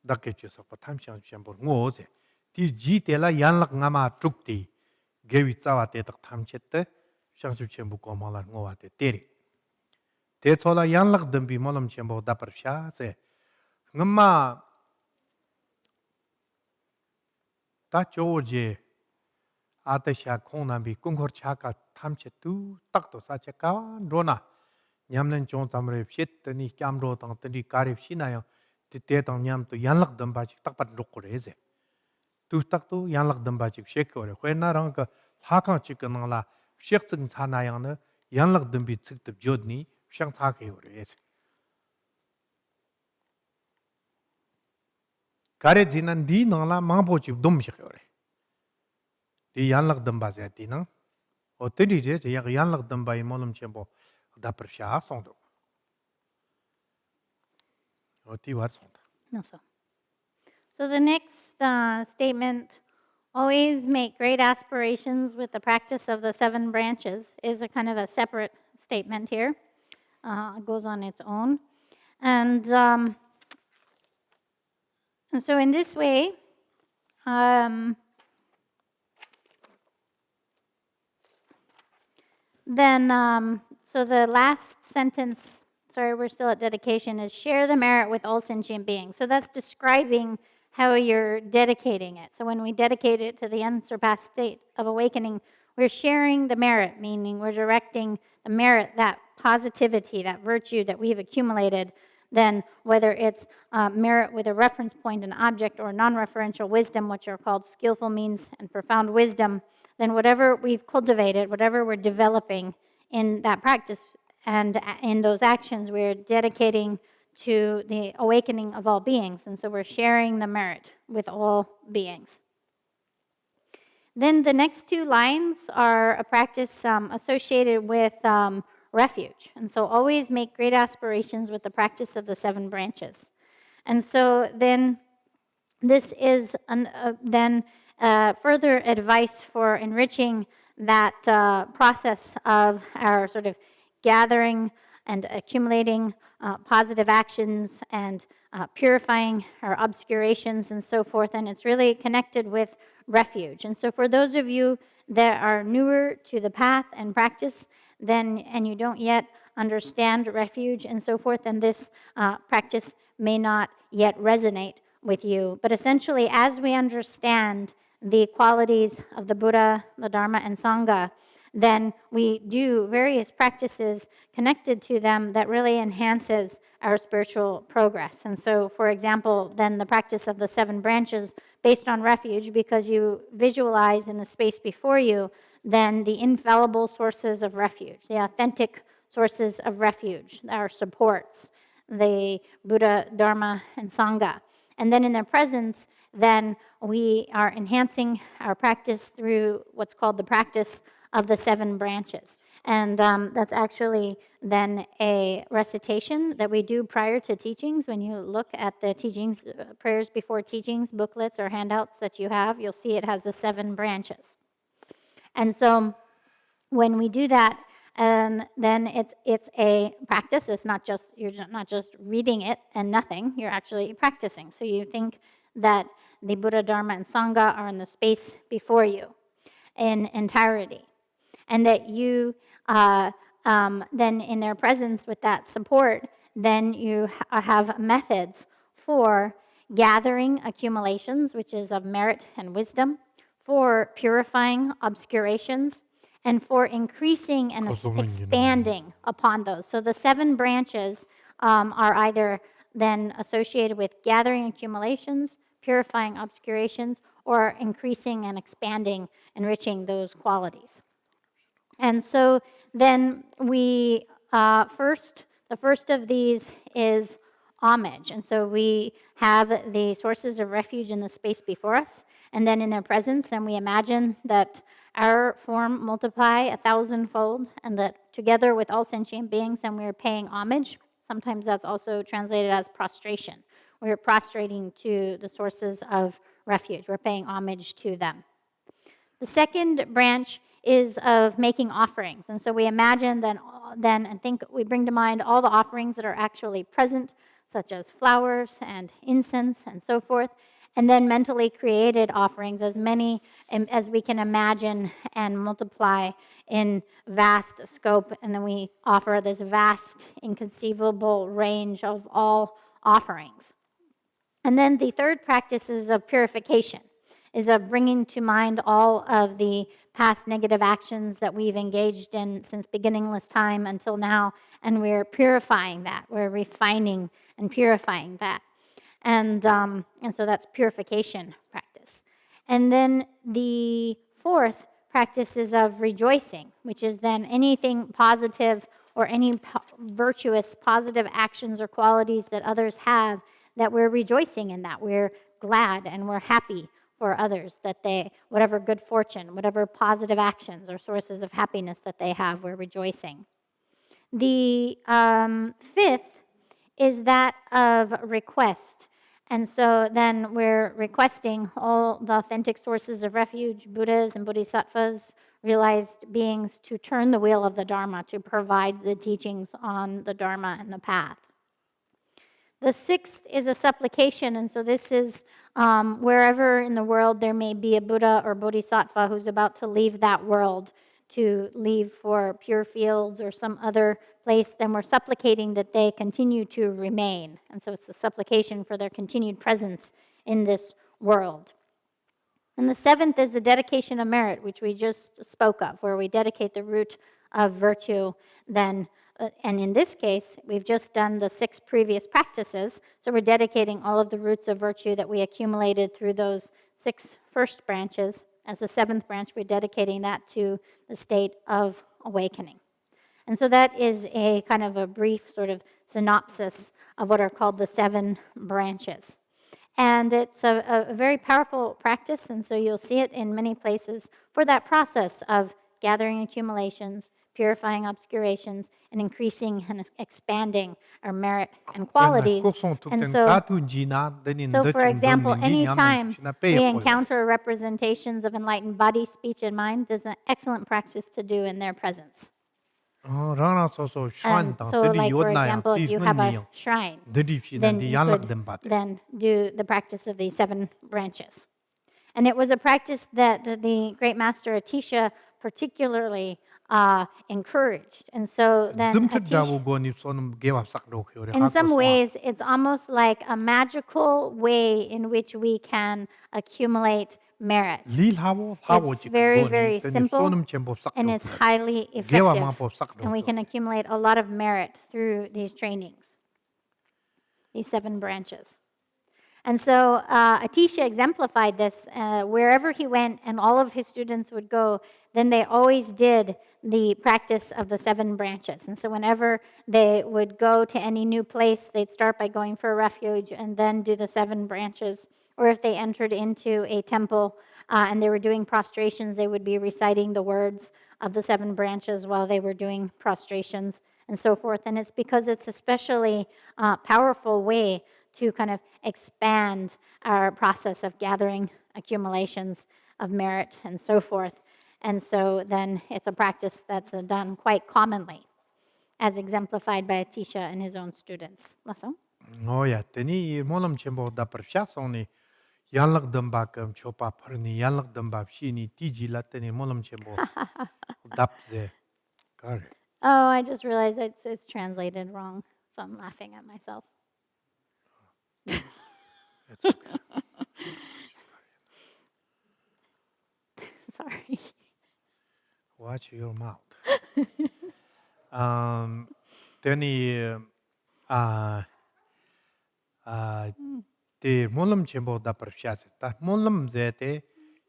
đặc cho pa tham chang chen bor ngo je ti ji te la yan lak nga ma truk ti ge wi tsa wa te tak tham chet te chang chu chen bu ko ma la ngo wa te ri te chola yan lak dam bi molam chen bo da par sha se ngma ta cho je a ta sha khong na bi kong khor cha ka tham chet tu tak to sa che ka ro na nyam len chong tam re phet ni kyam ro tang ti ka re shi na yo te tang nyam to yan lak dam ba chi tak pat rok ko re ze tu tak tu yan lak dam ba chi shek ko re khwe na rang ka ha kang chi ka nang la shek tsing cha na yang ne yan lak dam bi tsik tip jod ni shang cha ke yo re ze kare jinan di nang la mang bo chi dum shek yo re di yan lak dam ba ze ti nang o te ri je yan lak dam ba i molum chen bo da par sha song do o ti war song No, so the next statement, always make great aspirations with the practice of the 7 branches, is a kind of a separate statement here. It goes on its own. And so in this way, so the last sentence, sorry, we're still at dedication, is share the merit with all sentient beings. So that's describing how you're dedicating it. So when we dedicate it to the unsurpassed state of awakening, we're sharing the merit, meaning we're directing the merit, that positivity, that virtue that we've accumulated, then whether it's merit with a reference point, an object, or non-referential wisdom, which are called skillful means and profound wisdom, then whatever we've cultivated, whatever we're developing in that practice and in those actions, we're dedicating to the awakening of all beings. And so we're sharing the merit with all beings. Then the next 2 lines are a practice associated with refuge. And so always make great aspirations with the practice of the 7 branches. And so then this is further advice for enriching that process of our sort of gathering and accumulating positive actions and purifying our obscurations and so forth. And it's really connected with refuge. And so for those of you that are newer to the path and practice, and you don't yet understand refuge and so forth, then this practice may not yet resonate with you. But essentially, as we understand the qualities of the Buddha, the Dharma, and Sangha, then we do various practices connected to them that really enhances our spiritual progress. And so, for example, then the practice of the 7 branches based on refuge, because you visualize in the space before you then the infallible sources of refuge, the authentic sources of refuge, our supports, the Buddha, Dharma, and Sangha. And then in their presence, then we are enhancing our practice through what's called the practice of the 7 branches. And that's actually then a recitation that we do prior to teachings. When you look at the teachings, prayers before teachings, booklets or handouts that you have, you'll see it has the 7 branches. And so when we do that, then it's a practice. It's not just, you're not just reading it and nothing, you're actually practicing. So you think that the Buddha, Dharma, and Sangha are in the space before you in entirety. And that you then in their presence with that support, then you have methods for gathering accumulations, which is of merit and wisdom, for purifying obscurations, and for increasing and expanding upon those. So the 7 branches are either then associated with gathering accumulations, purifying obscurations, or increasing and expanding, enriching those qualities. And so then we the first of these is homage. And so we have the sources of refuge in the space before us, and then in their presence, and we imagine that our form multiply 1,000-fold, and that together with all sentient beings, then we are paying homage. Sometimes that's also translated as prostration. We're prostrating to the sources of refuge. We're paying homage to them. The second branch is of making offerings. And so we imagine then and think, we bring to mind all the offerings that are actually present, such as flowers and incense and so forth, and then mentally created offerings, as many as we can imagine and multiply in vast scope. And then we offer this vast, inconceivable range of all offerings. And then the third practice is of purification, is of bringing to mind all of the past negative actions that we've engaged in since beginningless time until now, and we're purifying that. We're refining and purifying that. And so that's purification practice. And then the fourth practice is of rejoicing, which is then anything positive or any virtuous positive actions or qualities that others have, that we're rejoicing in that. We're glad and we're happy for others, that they, whatever good fortune, whatever positive actions or sources of happiness that they have, we're rejoicing. The fifth is that of request. And so then we're requesting all the authentic sources of refuge, Buddhas and Bodhisattvas, realized beings, to turn the wheel of the Dharma, to provide the teachings on the Dharma and the path. The sixth is a supplication, and so this is wherever in the world there may be a Buddha or Bodhisattva who's about to leave that world, to leave for pure fields or some other place, then we're supplicating that they continue to remain. And so it's the supplication for their continued presence in this world. And the seventh is the dedication of merit, which we just spoke of, where we dedicate the root of virtue then. And in this case, we've just done the 6 previous practices, so we're dedicating all of the roots of virtue that we accumulated through those 6 first branches. As the 7th branch, we're dedicating that to the state of awakening. And so that is a kind of a brief sort of synopsis of what are called the 7 branches. And it's a very powerful practice, and so you'll see it in many places for that process of gathering accumulations, purifying obscurations, and increasing and expanding our merit and qualities. And so for example, anytime we encounter representations of enlightened body, speech, and mind, there's an excellent practice to do in their presence. And so, like, for example, if you have a shrine, then you could then do the practice of these 7 branches. And it was a practice that the great master Atisha particularly encouraged. And so then in some ways, it's almost like a magical way in which we can accumulate merit. It's very, very simple, and it's highly effective. And we can accumulate a lot of merit through these trainings, these 7 branches. And so Atisha exemplified this wherever he went, and all of his students would go, then they always did the practice of the 7 branches. And so whenever they would go to any new place, they'd start by going for a refuge and then do the 7 branches. Or if they entered into a temple and they were doing prostrations, they would be reciting the words of the 7 branches while they were doing prostrations and so forth. And it's because it's a especially powerful way to kind of expand our process of gathering accumulations of merit and so forth. And so then it's a practice that's done quite commonly, as exemplified by Atisha and his own students. Lasso? Oh, teni molam chembo da perfiasoni yanlag dambakam chopa parni yanlag dambab shini tiji la teni molam chembo dapze. Correct. Oh, I just realized it's translated wrong, so I'm laughing at myself. It's okay. Sorry. Watch your mouth. Teni te molam chembo da perfiase ta molam zete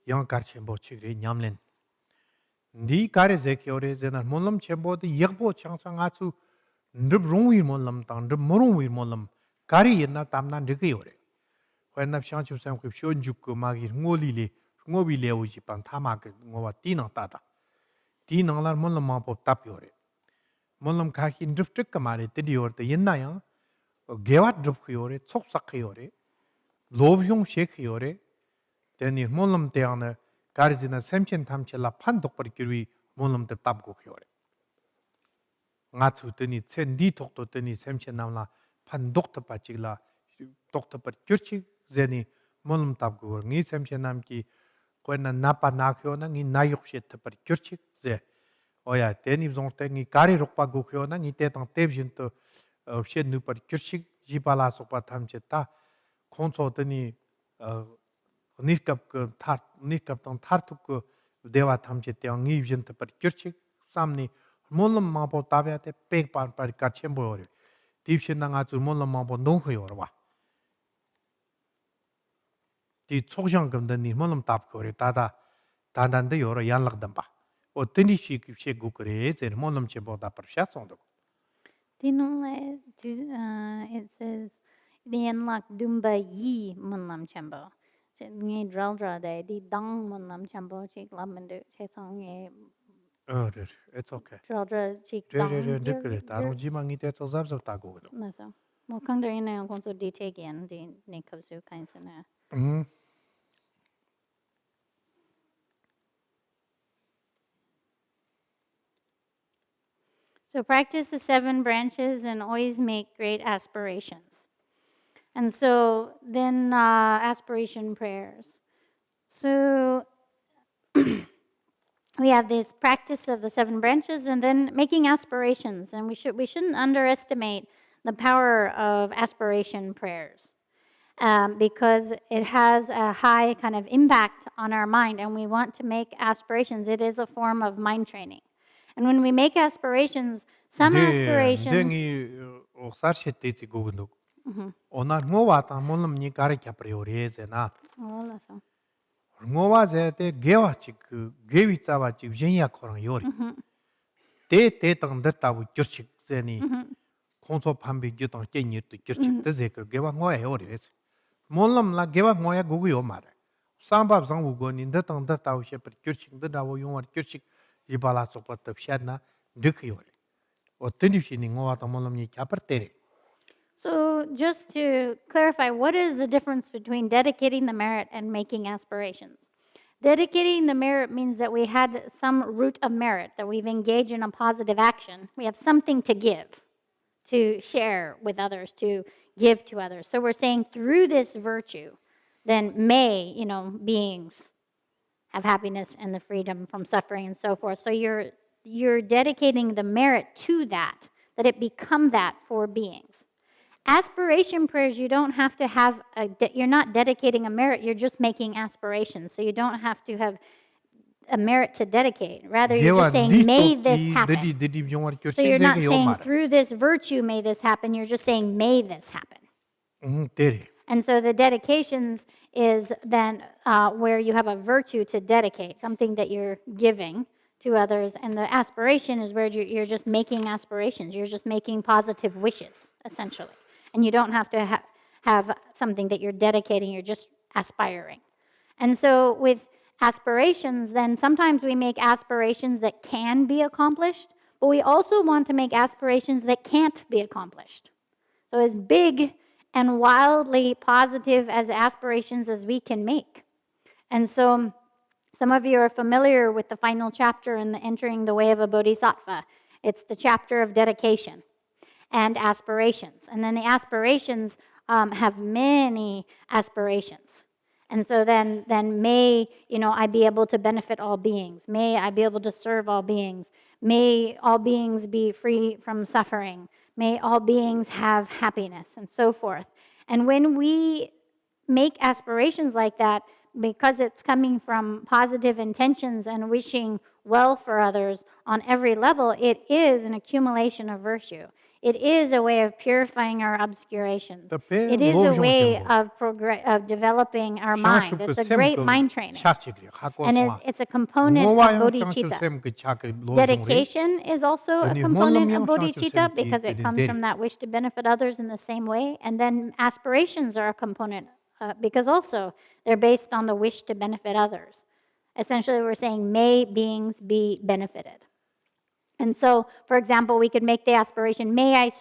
yang kar chembo chigre nyamlen. Ndi kare zekiore zena molam chembo de yegbo changsang atsu ndrib rongwi molam tang ndrib morongwi molam kari yena tamna ndrikiore. When I've shown you some shonjuk magi ngoli le ngobi leuji pan thamak ngowa tinang tada. Tinang lar molam mapo tapiore. Molam kaki driftik kamare tidior te yenna yang gewat drifkiore, tsoksakiore, lojong shekiore. Teni molam teana 가르지나 샘chen 탐체라 판독벌 길위 몰놈들 답고 키오래. 나츠 뜨니 첸디 독도 뜨니 샘chen 남라 판독터 빠지라 독터벌 규칙 제니 몰놈 답고 니 샘chen 남기 거나 나빠 나키오나 니 나욕셰터벌 규칙 제 오야 데니 종땡이 가리 록바고 키오나 니 때당 텝진도 없셰 누벌 규칙 지발라 속바 탐체다 콘소 뜨니 nikap tong tartuk dewa thamche teong ngi jin ta par kirchik samni molam ma po tabya te pek par ka chembo ore tipshin na nga chu molam ma po nong khyo wa ti chogjang gam da ni molam tap ko re ta da dan de yor yan lag dam ba o tini shi ki she gu kre zer molam che bo da par sha song do it says the enlak dumba yi munlam chambo. Nghe draldra de di dang munlam chambo chik lamandu che song ye. It's okay. Draldra chik dang. Re taru ji mangi te so zab ta go. No so. Mo kang der ina kon so di take in di ne kapsu kain sana. So practice the 7 branches and always make great aspirations. And so then aspiration prayers. So we have this practice of the 7 branches and then making aspirations. And we shouldn't underestimate the power of aspiration prayers because it has a high kind of impact on our mind. And we want to make aspirations. It is a form of mind training. And when we make aspirations, some aspirations... 오나 ngowa 몰람 니 가르 캬프리오레제나 ngowa 제테 게와치 그 게위자와치 jen야 코랑 요리 때 땅다타부 규칙 제니 콘소 판비 규동 께니도 규칙 데제 그 게와 ngo야 요리레스 몰람라 게와 ngo야 고고요 마레 삼밥 상우고 닌데 땅다타우 셰프 규칙도 다고 용어 규칙 이발라 쪽부터 샤나 득요리 어떤지니 ngowa 몰람 니 캬프르테레. So just to clarify, what is the difference between dedicating the merit and making aspirations? Dedicating the merit means that we had some root of merit, that we've engaged in a positive action. We have something to give, to share with others, to give to others. So we're saying through this virtue, then may, beings have happiness and the freedom from suffering and so forth. So you're dedicating the merit to that it become that for beings. Aspiration prayers, you don't have to have, you're not dedicating a merit, you're just making aspirations. So you don't have to have a merit to dedicate. Rather, you're just saying, may this happen. So you're not saying, through this virtue, may this happen. You're just saying, may this happen. And so the dedications is then where you have a virtue to dedicate, something that you're giving to others. And the aspiration is where you're just making aspirations. You're just making positive wishes, essentially. And you don't have to have something that you're dedicating, you're just aspiring. And so with aspirations, then sometimes we make aspirations that can be accomplished, but we also want to make aspirations that can't be accomplished. So as big and wildly positive as aspirations as we can make. And so some of you are familiar with the final chapter in the Entering the Way of a Bodhisattva. It's the chapter of dedication and aspirations. And then the aspirations have many aspirations. And so then may, I be able to benefit all beings. May I be able to serve all beings. May all beings be free from suffering. May all beings have happiness, and so forth. And when we make aspirations like that, because it's coming from positive intentions and wishing well for others on every level, it is an accumulation of virtue. It is a way of purifying our obscurations. It is a way of developing our mind. It's a great mind training. And it's a component of bodhicitta. Dedication is also a component of bodhicitta because it comes from that wish to benefit others in the same way. And then aspirations are a component because also they're based on the wish to benefit others. Essentially, we're saying, may beings be benefited. And so, for example, we could make the aspiration, may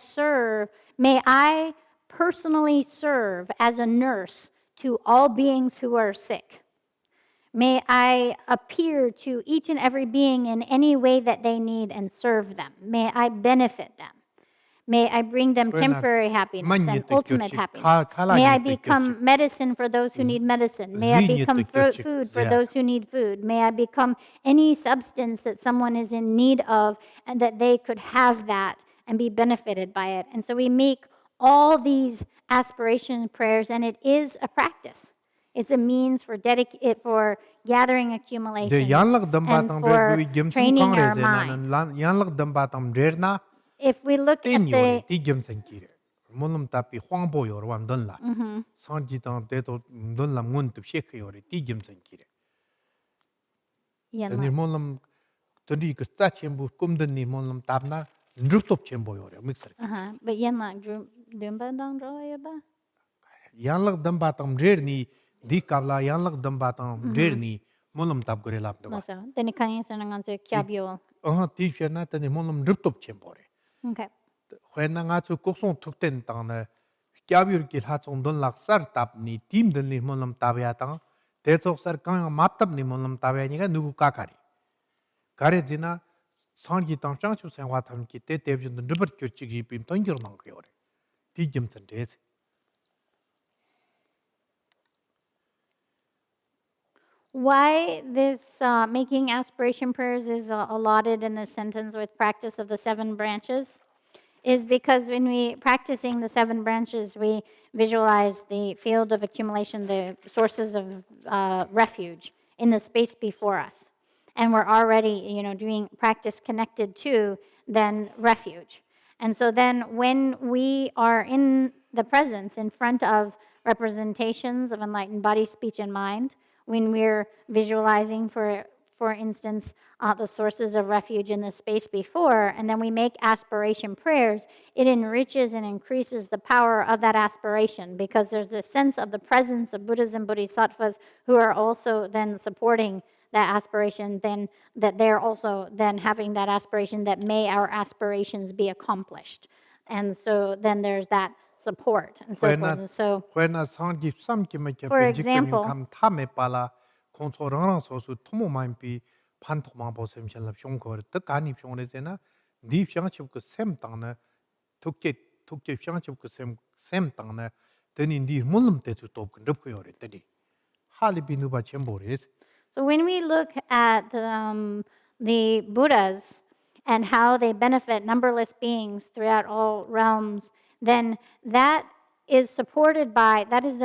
I personally serve as a nurse to all beings who are sick. May I appear to each and every being in any way that they need and serve them. May I benefit them. May I bring them temporary happiness and ultimate happiness. May I become medicine for those who need medicine. May I become food for those who need food. May I become any substance that someone is in need of and that they could have that and be benefited by it. And so we make all these aspiration prayers, and it is a practice. It's a means for gathering accumulations and for training our mind. If we look at the Molum tapi huang bo yor wan don la. Sanji tang de to don la ngun tu shek yore ti gim san kire. Tani molum tani ke tsa chembu kum den ni molum tap na nrup top chembo yore mixer. But yen la dumba dang ro ba. Yang lak dam batam rer ni di kavla yang lak dam batam rer ni molum tap gore lap da. So tani kan san ngan se kyabyo. Ti chena tani molum nrup top chembo re. Okay. When nga chu koksong thukten tang na kyabir ki ha chong don lak sar tap ni tim den ni molam tabya tang te chok sar kang map tap ni molam tabya ni ga nugu ka kari kare jina sang ji tang chang chu sang wa tham ki te te jun de ber kyo chi gi pim tong gir nang kyo re ti jim chen des. Why this making aspiration prayers is allotted in this sentence with practice of the 7 branches is because when we practicing the 7 branches, we visualize the field of accumulation, the sources of refuge in the space before us. And we're already, doing practice connected to then refuge. And so then when we are in the presence, in front of representations of enlightened body, speech, and mind, when we're visualizing, for instance, the sources of refuge in the space before, and then we make aspiration prayers, it enriches and increases the power of that aspiration because there's this sense of the presence of Buddhas and Bodhisattvas who are also then supporting that aspiration, then that they're also then having that aspiration that may our aspirations be accomplished. And so then there's that support and so forth. And so, for example, 판톡만 보셈 샬랍 숑거 더 간이 숑레제나 니 숑칩 그셈 땅나 독게 숑칩 그셈 땅나 드니 니 몰름 때주 또 근럽 거요레 때리 할리 비누바 쳔보레스. So when we look at the Buddhas and how they benefit numberless beings throughout all realms, then that is supported by that is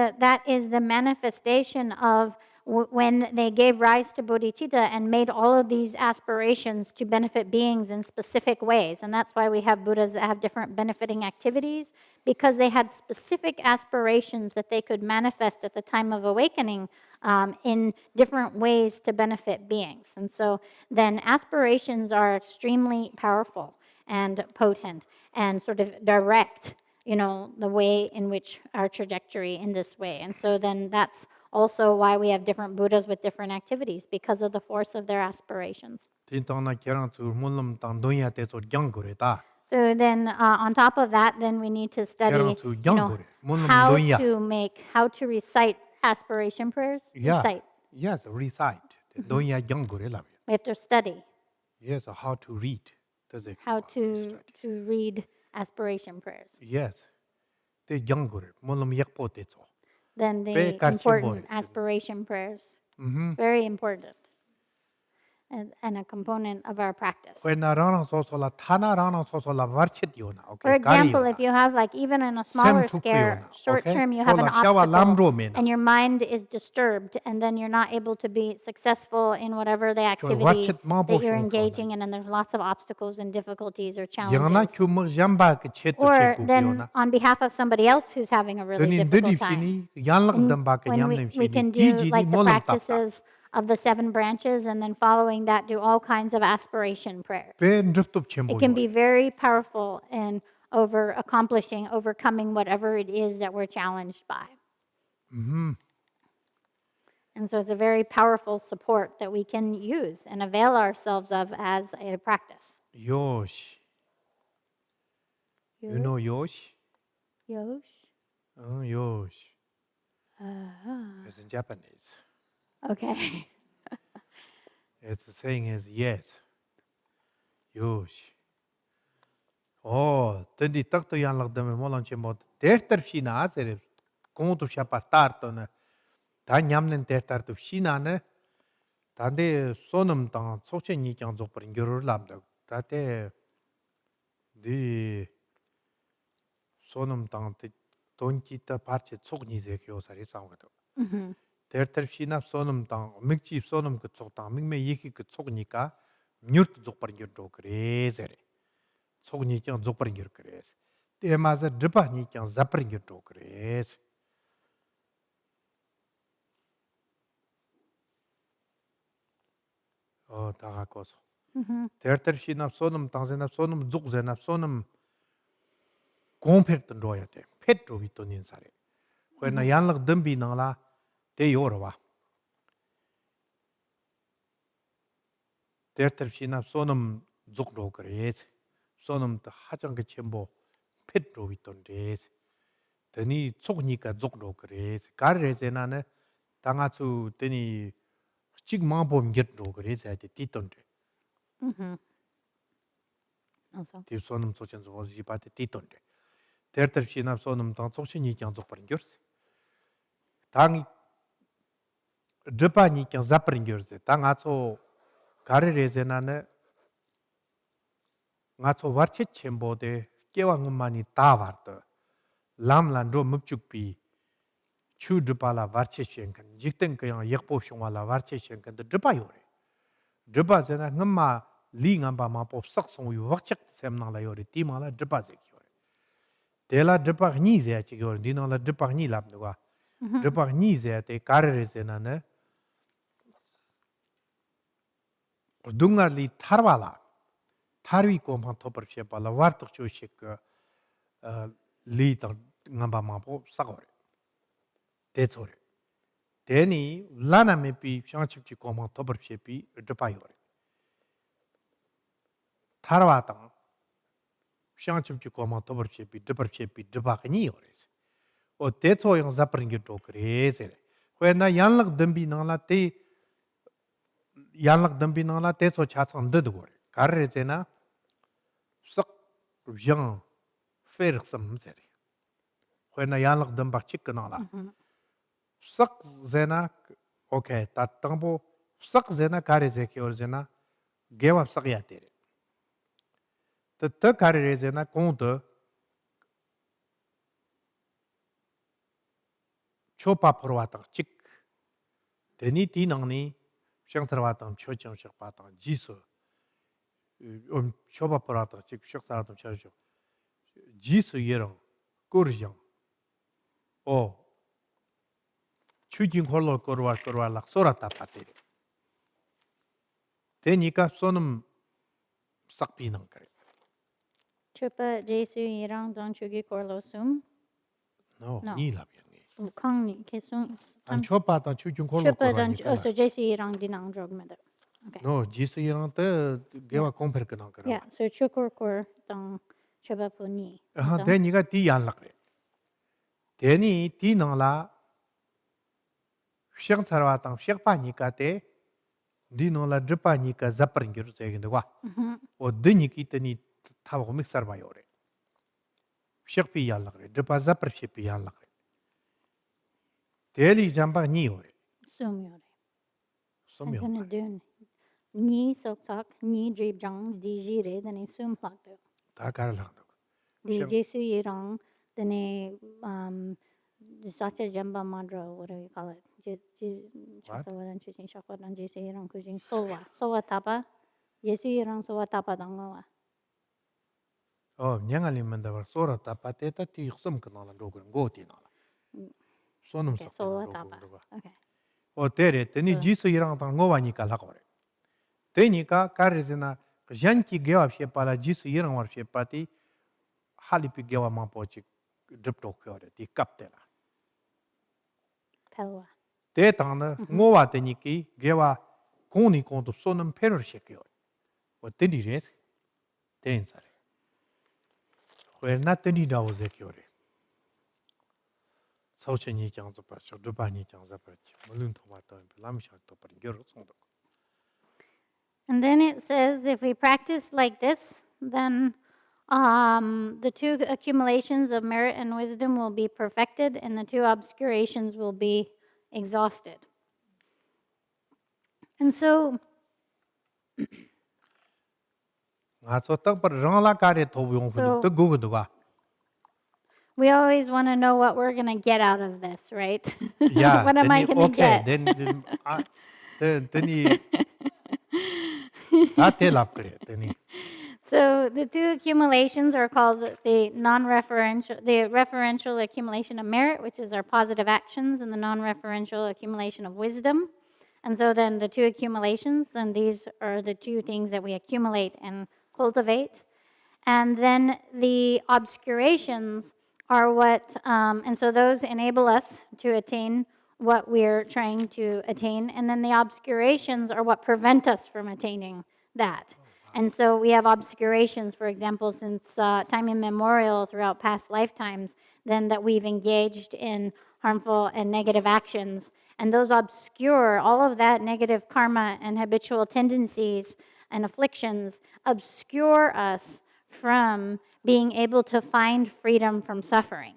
the manifestation of when they gave rise to bodhicitta and made all of these aspirations to benefit beings in specific ways. And that's why we have Buddhas that have different benefiting activities, because they had specific aspirations that they could manifest at the time of awakening in different ways to benefit beings. And so then aspirations are extremely powerful and potent and sort of direct, the way in which our trajectory in this way. And so then that's also why we have different Buddhas with different activities, because of the force of their aspirations. So then on top of that, then we need to study how to recite aspiration prayers. Yeah. Recite. Yes, recite. We have to study. Yes, how to read. How to read aspiration prayers. Yes. Then the important aspiration prayers. Very important. And a component of our practice. For example, if you have even in a smaller scale, short term, you have an obstacle and your mind is disturbed, and then you're not able to be successful in whatever the activity that you're engaging in, and there's lots of obstacles and difficulties or challenges. Or then on behalf of somebody else who's having a really difficult time, we can do the practices of the 7 branches, and then following that, do all kinds of aspiration prayers. It can be very powerful in overcoming whatever it is that we're challenged by. And so it's a very powerful support that we can use and avail ourselves of as a practice. Yosh. You know yosh? Yosh? Yosh. It's in Japanese. Okay. It's saying is yes. Yosh. Oh, tendi takto yan lag dame molan chemo. Tertar shina sere. Kontu shapa tarto na. Ta nyamnen tertar tu shina ne. Tande sonum tang sochen ni kyang zok parin gyurur lamda. Tate di sonum tang te tonki ta parche tsok ni ze kyo sari samgato. Tertar shina sonum tang mikchi sonum ke tsok tang mikme yiki ke tsok ni ka nyurt zok parin gyur kre sere. Tsok ni kyang zok parin gyur kre se. Te maza dripa ni kyang zaparin gyur kre se. Oh, taga koso. Tertar shina sonum tang zenap sonum zok zenap sonum 공팩던 로야 돼. 펫로 비토닌 사례. 그러나 양락 덤비 나라 대 요러와. 대터시나 소놈 죽로 그래스. 소놈 하정 그 첨보 펫로 비톤 데스. 더니 속니까 죽로 그래스. 가르레제나네 당아주 더니 찍마봄 get로 그래서 돼 띠톤데. Also. 띠 소놈 소천서 오지 바테 띠톤데. 대터시나 소놈 당 속신이 그냥 죽버린 겨스. 당 드파니 그냥 잡버린 겨스. 당 아초 가르레제나네 아초 와치 쳔보데 깨왕만이 다 왔다. 람란도 묵죽비 추드팔라 와치 쳔간 직등 그냥 역보 숑발라 와치 쳔간 드파요레. 드파제나 엄마 링암바마 법 삭송유 wakchak semnala yore timala 드파제 Tela dripak ni zaya chigyor, dino la dripak ni labdwa. Dripak ni zaya te karere zena ne. Dungar li tarwala. Tarwi kompan topar shepa la wartok cho shek li tang ngamba mapo sakore. Tetsore. Teni lana mepi shangchipchi kompan topar shepi dripayore. Tarwa tang. 샹칩치 고마 더버셰피 드버셰피 드바니 요레스 오 테토 용 자프링게 도크레세 왜나 양락 덤비 나라 테 양락 덤비 나라 테소 차창 드드고 가르제나 석 정 페르섬 세리 왜나 양락 덤박 치크 나라 석 제나 오케이 따땅보 석 제나 가르제 키오르제나 게와 석이야 테레 The carriage conte chopa provatang chick. Teni tinangni shangtravatang chochang shakpatang jisu. Chopa provatang chick shaktravatang chocho. Jisu yerang kurjang. Oh. Chujing holo korwa lak sorata patiri. Teni ka sonum sakpinang kare. Chupa Jesu Yirang Don Chugi Korlo Sum. No, ni labyangi. Kong Kesum. An chopa ta chujung holo Chupa korwa ni so Jesu Yirang Dinang Drog Mother. Okay. No, jisu yerang te gewa komper kanang kara. Yeah, so Chukur Kor Dong Chuba Puni. Te niga ti yan lakre. Teni ti nang la shek sarwa tang shek pa nika te di nang la dripa nika zapring gyur zegin wa. O de niki teni tawa mixar ba yore. Shek pi yan lakre, dripa zapr shek pi yan lakre. Teli jamba ni yore. Sum Yore. Som As in a yore. dune. Ni sok sak, ni drib jang, di jire, then a sum plak do. Ta kar lang dok. Di Jesu Yirang, then a Satya Jamba Madra, what do you call it? Chakawadan Chuching Shakwadan Jesu Yirang Kujing Sowa. Sowa Tapa. Jesu Yirang Sowa Tapa Dangawa. Oh, nyangali mandawar sora tapa te ta ti xum kanala dogun go ti nala. Sonum Okay, sak. Sowa Tapa. Okay. O tere, teni jisu yirang tang ngowa nika lakore. Teni ka karizina janki gewa shepa la jisu yirang war shepa ti halipi gewa mampo chik dripto kyore ti kapte la. pelwa. 대당의 뭐와 되니까 개와 공이 공도 쏘는 패를 시켜요. 어떤 일이에요? 대인사래. 왜 나더니라고 새겨래. 서천이 장소 받죠. 두반이 장소 받죠. 물론 도마도 남샤도 버린 겨로 송도. And then it says if we practice like this, then the two accumulations of merit and wisdom will be perfected, and the two obscurations will be exhausted. And so, 가서 떡벌 랑라가리 도용도 뜨고도 봐. we always want to know what we're going to get out of this, right? Yeah. What am I going to okay, get? then 다 대답 그래. then So the two accumulations are called the referential accumulation of merit, which is our positive actions, and the non-referential accumulation of wisdom. And so then the two accumulations, then these are the two things that we accumulate and cultivate. And then the obscurations are what, and so those enable us to attain what we're trying to attain. And then the obscurations are what prevent us from attaining that. And so we have obscurations, for example, since time immemorial throughout past lifetimes, then that we've engaged in harmful and negative actions. And those obscure, all of that negative karma and habitual tendencies and afflictions obscure us from being able to find freedom from suffering.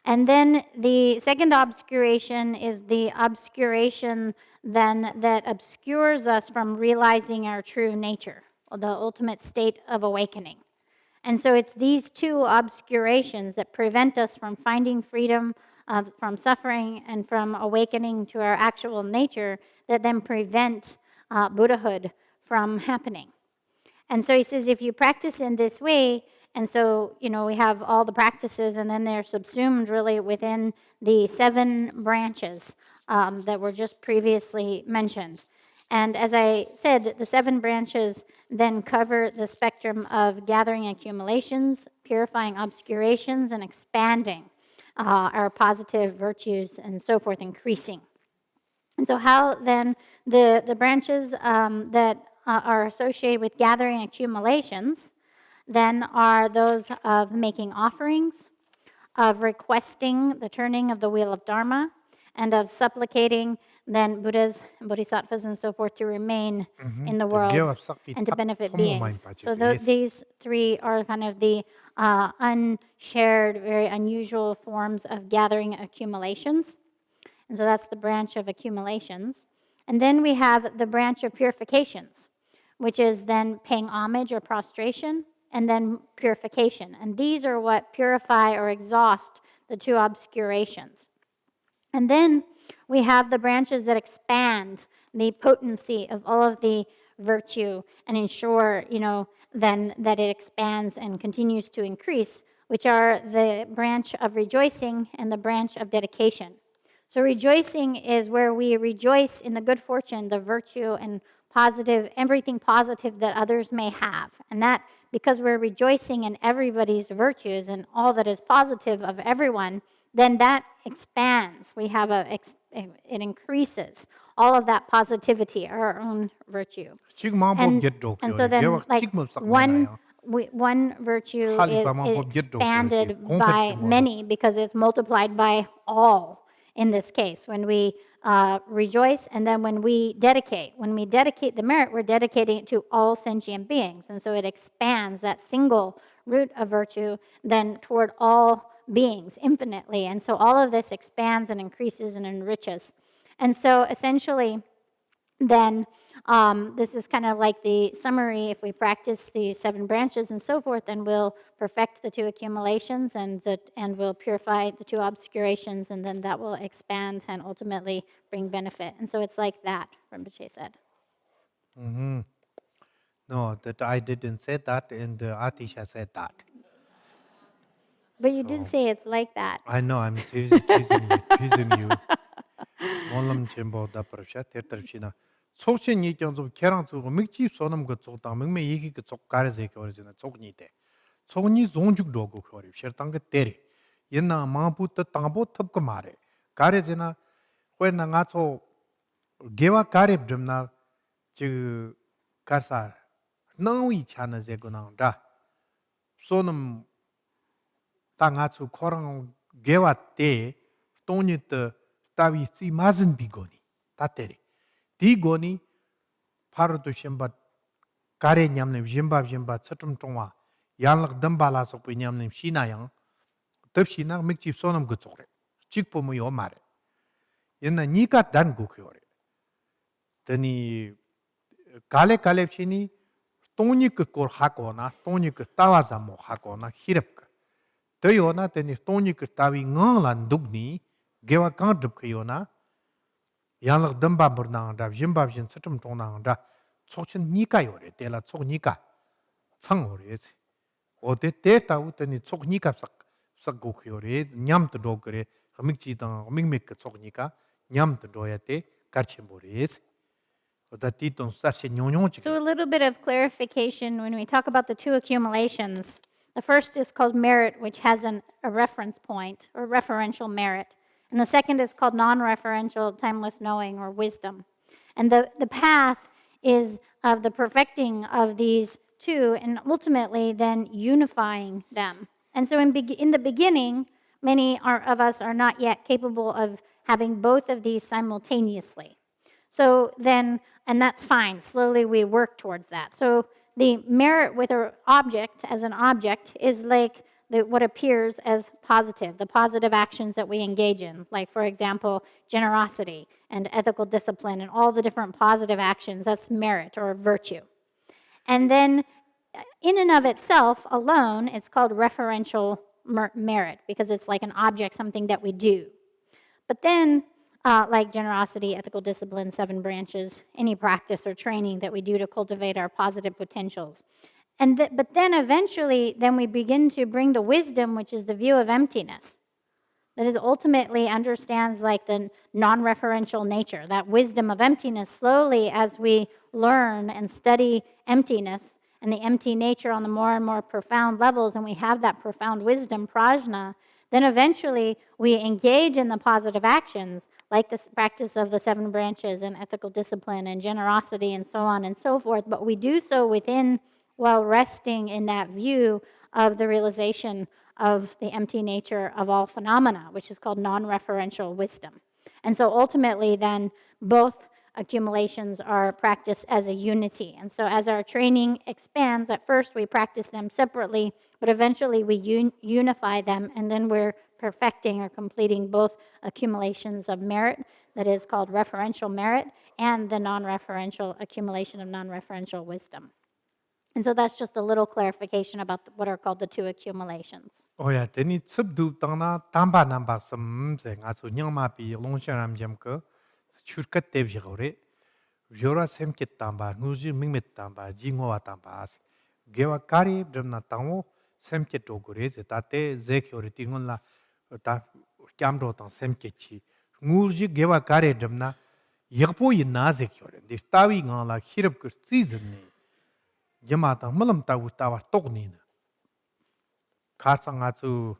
And then the second obscuration is the obscuration then that obscures us from realizing our true nature, or the ultimate state of awakening. And so it's these two obscurations that prevent us from finding freedom from suffering and from awakening to our actual nature that then prevent Buddhahood from happening. And so he says, if you practice in this way, and so, we have all the practices, and then they're subsumed really within the 7 branches that were just previously mentioned. And as I said, the 7 branches then cover the spectrum of gathering accumulations, purifying obscurations, and expanding our positive virtues, and so forth, increasing. And so how then the branches that are associated with gathering accumulations then are those of making offerings, of requesting the turning of the wheel of Dharma, and of supplicating then Buddhas and Bodhisattvas and so forth to remain in the world and to benefit beings. So these 3 are kind of the unshared, very unusual forms of gathering accumulations. And so that's the branch of accumulations. And then we have the branch of purifications, which is then paying homage or prostration, and then purification. And these are what purify or exhaust the 2 obscurations. And then we have the branches that expand the potency of all of the virtue and ensure, then that it expands and continues to increase, which are the branch of rejoicing and the branch of dedication. So rejoicing is where we rejoice in the good fortune, the virtue, and positive, everything positive that others may have. And that, because we're rejoicing in everybody's virtues and all that is positive of everyone, then that expands. We have it increases all of that positivity, our own virtue. And so then, like, one virtue is expanded by many because it's multiplied by all. In this case, when we rejoice, and then when we dedicate the merit, we're dedicating it to all sentient beings. And so it expands that single root of virtue then toward all beings infinitely. And so all of this expands and increases and enriches. And so essentially, then this is kind of like the summary. If we practice the 7 branches and so forth, then we'll perfect the 2 accumulations and we'll purify the 2 obscurations, and then that will expand and ultimately bring benefit. And so it's like that, Rinpoche said. No, that I didn't say that, and Atisha said that. But you did say it's like that. I know, I'm seriously teasing you. Molam chembo da prasha tertarchina. Sochen yi kyang zo kerang zo mikchi sonam go zo da mingme yi ki zo kare ze ko rena zogni de. Zogni zonjuk do go ko ri sher tang ge tere. Yenna ma bu ta tang bo thap ko mare. 가레지나 회나 가초 개와 가렙 좀나 저 가사 너위 차나제구나다 소는 땅아추 코랑 개와 때 돈이트 따위시 맞은 비고니 따테리 디고니 파르도 셴바 가레 냠네 짐바 쳔tum 쫑와 양락 덤발라서 냠네 시나양 덥시나 맥집 소놈 그쪽래 직보무 요 말에 옛날 니가 단고 그요래 더니 갈레치니 돈이 그걸 하거나 돈이 그 따와서 뭐 하거나 히럽까 더요나 더니 돈이 그 따위 응란 독니 개와 강럽 그요나 양락 덤바버나다 짐바빈 쳔tum 쫑나다 속신 니가 요래 때라 속 니가 창오래지 어때 때다우 더니 속 니가 싹고 그요래 냠도 도 그래 믹지당 믹믹 속 니가 냠도 도야 때 같이 모래지 So a little bit of clarification when we talk about the two accumulations. The first is called merit, which has a reference point or referential merit. And the second is called non-referential timeless knowing or wisdom. And the path is of the perfecting of these two and ultimately then unifying them. And so in the beginning, many of us are not yet capable of having both of these simultaneously. So then, and that's fine. Slowly we work towards that. So the merit with an object as an object is like what appears as positive, the positive actions that we engage in. Like, for example, generosity and ethical discipline and all the different positive actions. That's merit or virtue. And then in and of itself alone, it's called referential merit because it's like an object, something that we do. But then like generosity, ethical discipline, 7 branches, any practice or training that we do to cultivate our positive potentials. But then eventually, then we begin to bring the wisdom, which is the view of emptiness. That is ultimately understands like the non-referential nature, that wisdom of emptiness. Slowly, as we learn and study emptiness and the empty nature on the more and more profound levels, and we have that profound wisdom, prajna, then eventually we engage in the positive actions, like the practice of the 7 branches and ethical discipline and generosity and so on and so forth. But we do so within, while resting in that view of the realization of the empty nature of all phenomena, which is called non-referential wisdom. And so ultimately then both accumulations are practiced as a unity. And so as our training expands, at first we practice them separately, but eventually we unify them, and then we're perfecting or completing both accumulations of merit, that is called referential merit, and the non-referential accumulation of non-referential wisdom. And so that's just a little clarification about what are called the 2 accumulations. 오야 데니 습두 땅나 담바 남바 섬세 가서 냥마비 롱샤람 점거 추르카 때비거래 요라 셈케 담바 누지 밍메 담바 징고와 담바 게와 카리 드나 땅오 셈케 도고레 제타테 제키오리 팅올라 다 캬암도 땅 셈케치 누지 게와 카리 드나 역보이 나제키오레 디타위 나라 히럽 그 시즌니 yamata malam tawu tawa tokni na karsang atsu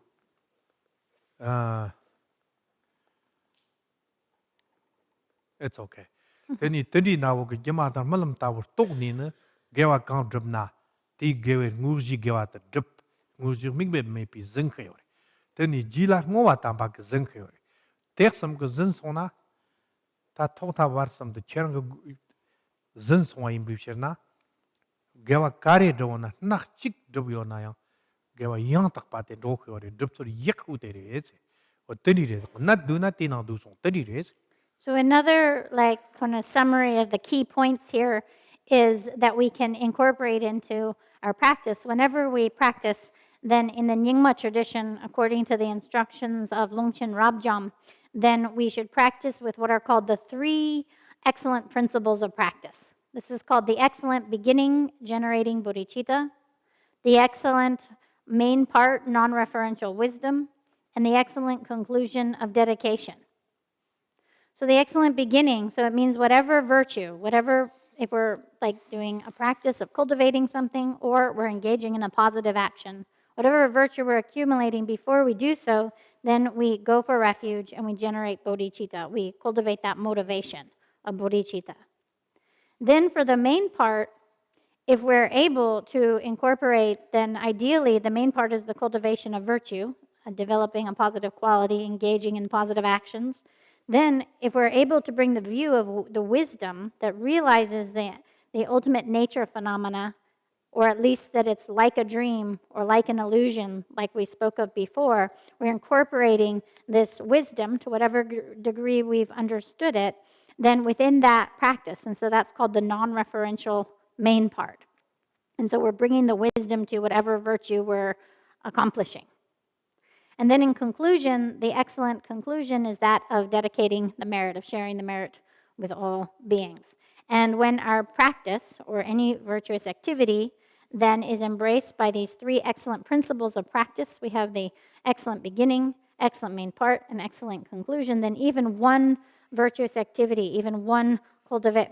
it's okay teni nawo ke yamata malam tawu tokni na gewa kang dribna ti gewe nguji gewa ta drip nguji mingbe mepi zengke yore teni jila ngowa tamba ke zengke yore teksam ke zin sona ta tokta warsam de cherang zin sona imbi cherna gewa kare dona nak chik dubyo na yang gewa yang tak pate dok yore dubsor yek utere ese o teri res nat duna tina du song teri res. So another like kind of summary of the key points here is that we can incorporate into our practice. Whenever we practice, then in the Nyingma tradition, according to the instructions of Longchen Rabjam, then we should practice with what are called the 3 excellent principles of practice. This is called the excellent beginning generating bodhicitta, the excellent main part non-referential wisdom, and the excellent conclusion of dedication. So the excellent beginning, so it means whatever virtue, whatever, if we're like doing a practice of cultivating something or we're engaging in a positive action, whatever virtue we're accumulating before we do so, then we go for refuge and we generate bodhicitta. We cultivate that motivation of bodhicitta. Then for the main part, if we're able to incorporate, then ideally the main part is the cultivation of virtue, developing a positive quality, engaging in positive actions. Then if we're able to bring the view of the wisdom that realizes the ultimate nature of phenomena, or at least that it's like a dream or like an illusion, like we spoke of before, we're incorporating this wisdom to whatever degree we've understood it, then within that practice. And so that's called the non-referential main part. And so we're bringing the wisdom to whatever virtue we're accomplishing. And then in conclusion, the excellent conclusion is that of dedicating the merit, of sharing the merit with all beings. And when our practice or any virtuous activity then is embraced by these three excellent principles of practice, we have the excellent beginning, excellent main part, and excellent conclusion, then even one virtuous activity, even one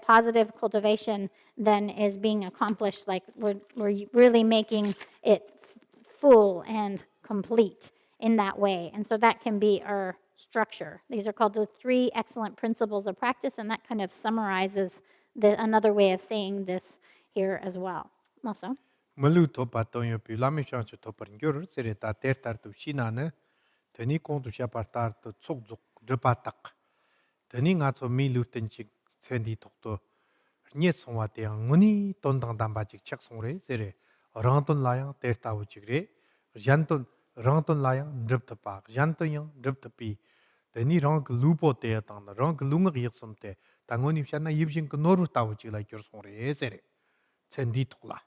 positive cultivation then is being accomplished, like we're really making it full and complete in that way. And so that can be our structure. These are called the three excellent principles of practice, and that kind of summarizes another way of saying this here as well. Also. Malu topa tonyo pi lami shanchu topar ngyur sire ta ter tar tu shinane tani kondu shapar tar tu tsok dzok dripa tak tani nga tso mi lu tenchik sendi tokto nye songwa te nguni tondang damba chik chak songre sire rangton layang ter ta wuchik re janton rangton layang drip tapa janton yang drip tapi tani rang lupo te tang rang lunga yiksom te tangoni shana yibshin ko noru ta wuchik la kyur songre sire sendi tokla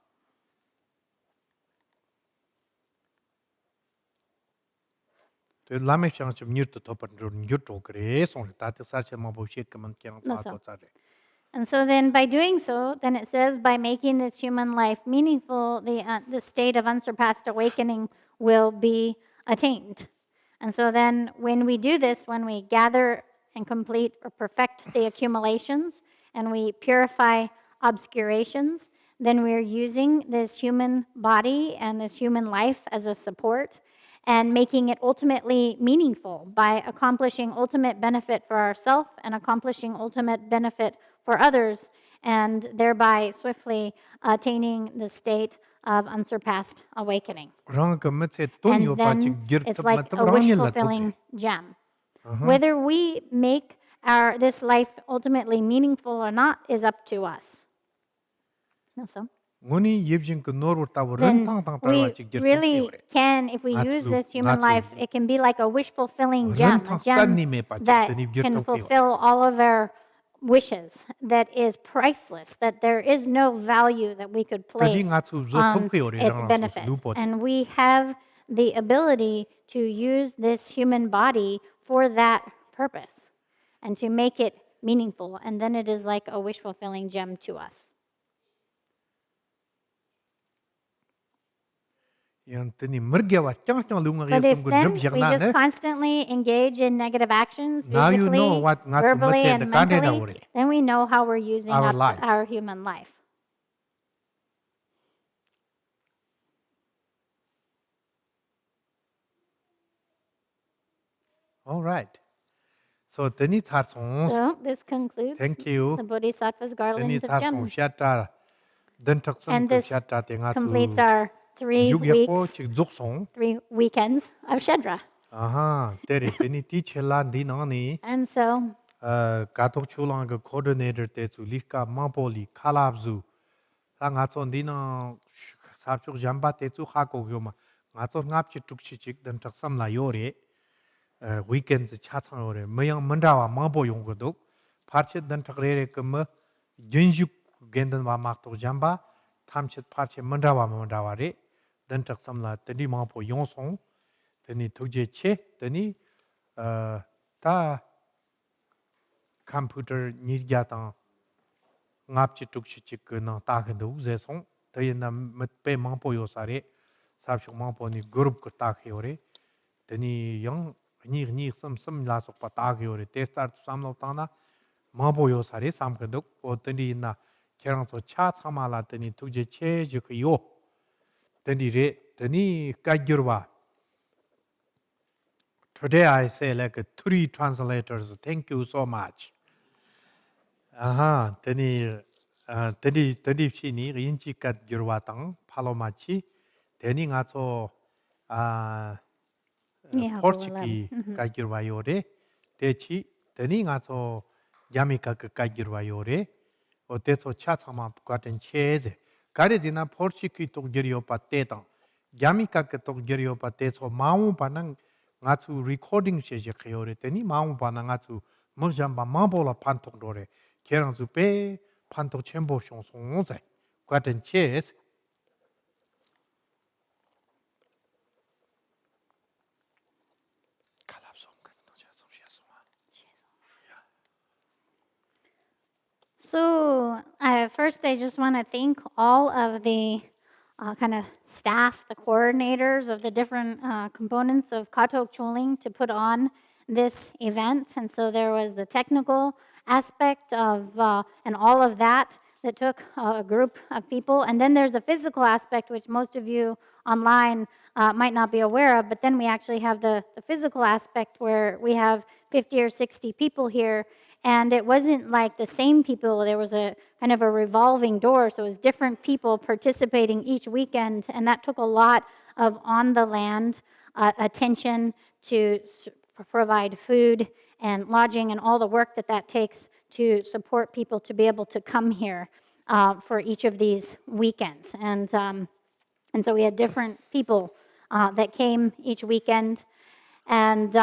And so then by doing so, then it says, by making this human life meaningful, the state of unsurpassed awakening will be attained. And so then when we do this, when we gather and complete or perfect the accumulations, and we purify obscurations, then we're using this human body and this human life as a support, and making it ultimately meaningful by accomplishing ultimate benefit for ourselves and accomplishing ultimate benefit for others, and thereby swiftly attaining the state of unsurpassed awakening. And then it's like a wish-fulfilling gem. Whether we make this life ultimately meaningful or not is up to us. So. Then we really can, if we use this human life, it can be like a wish-fulfilling gem, a gem that can fulfill all of our wishes, that is priceless, that there is no value that we could place on its benefit. And we have the ability to use this human body for that purpose and to make it meaningful. And then it is like a wish-fulfilling gem to us. But if then we just constantly engage in negative actions, physically, verbally, and mentally, then we know how we're using our human life. All right. So this concludes the Bodhisattva's Garland of Gems. And this completes our 3 weekends of Shedra. And so Katog chulang coordinator te zu lika mapoli kalabzu ngaton dina sabchuk jamba te zu khako gyoma ngaton ngapchi tukchi chik dan taksam la yore weekends chachang yore mayang mandawa mapo yonggodok parche dan takrere kema genjuk gendan wa makto jamba tamchet parche mandawa re dan taksam la tani mapo yongsong tani tugje che tani ta computer nirgyatang ngapchi tukchi chik na takhendu zesong tayena metpe mangpo yosare sabshuk mangpo ni group ko takheyore tani yang ni sam la sok pa takheyore testar samlo tana mangpo yosare samkhenduk o tani na kerang so cha chamala tani tuje che jikyo tani re tani kagyurwa Today I say like 3 translators. Thank you so much. Teni sini rinci kat girwatang palomachi. Teni ngaso Yeah, go 11. Portuguese kagirwayore. Techi teni ngaso Jamaica kagirwayore. Oteso chasama pukaten cheze. Garedina Portuguese tok giriopa tetang. Jamaica tok giriopa teso maung panang ngatu recording sheje kayore. Teni maung panang ngatu mojamba mambola pantok dore. Kerang zupe pantok chembo shong songzai. Kwaten chez. So, first, I just want to thank all of the kind of staff, the coordinators of the different components of Katog Chuling to put on this event. And so there was the technical aspect of, and all of that took a group of people. And then there's the physical aspect, which most of you online might not be aware of. But then we actually have the physical aspect where we have 50 or 60 people here. And it wasn't like the same people. There was a kind of a revolving door. So it was different people participating each weekend. And that took a lot of on-the-land attention to provide food and lodging and all the work that takes to support people to be able to come here for each of these weekends. And so we had different people that came each weekend. And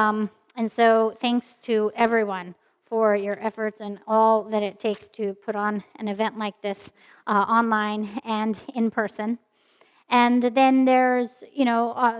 so thanks to everyone for your efforts and all that it takes to put on an event like this online and in person. And then there's,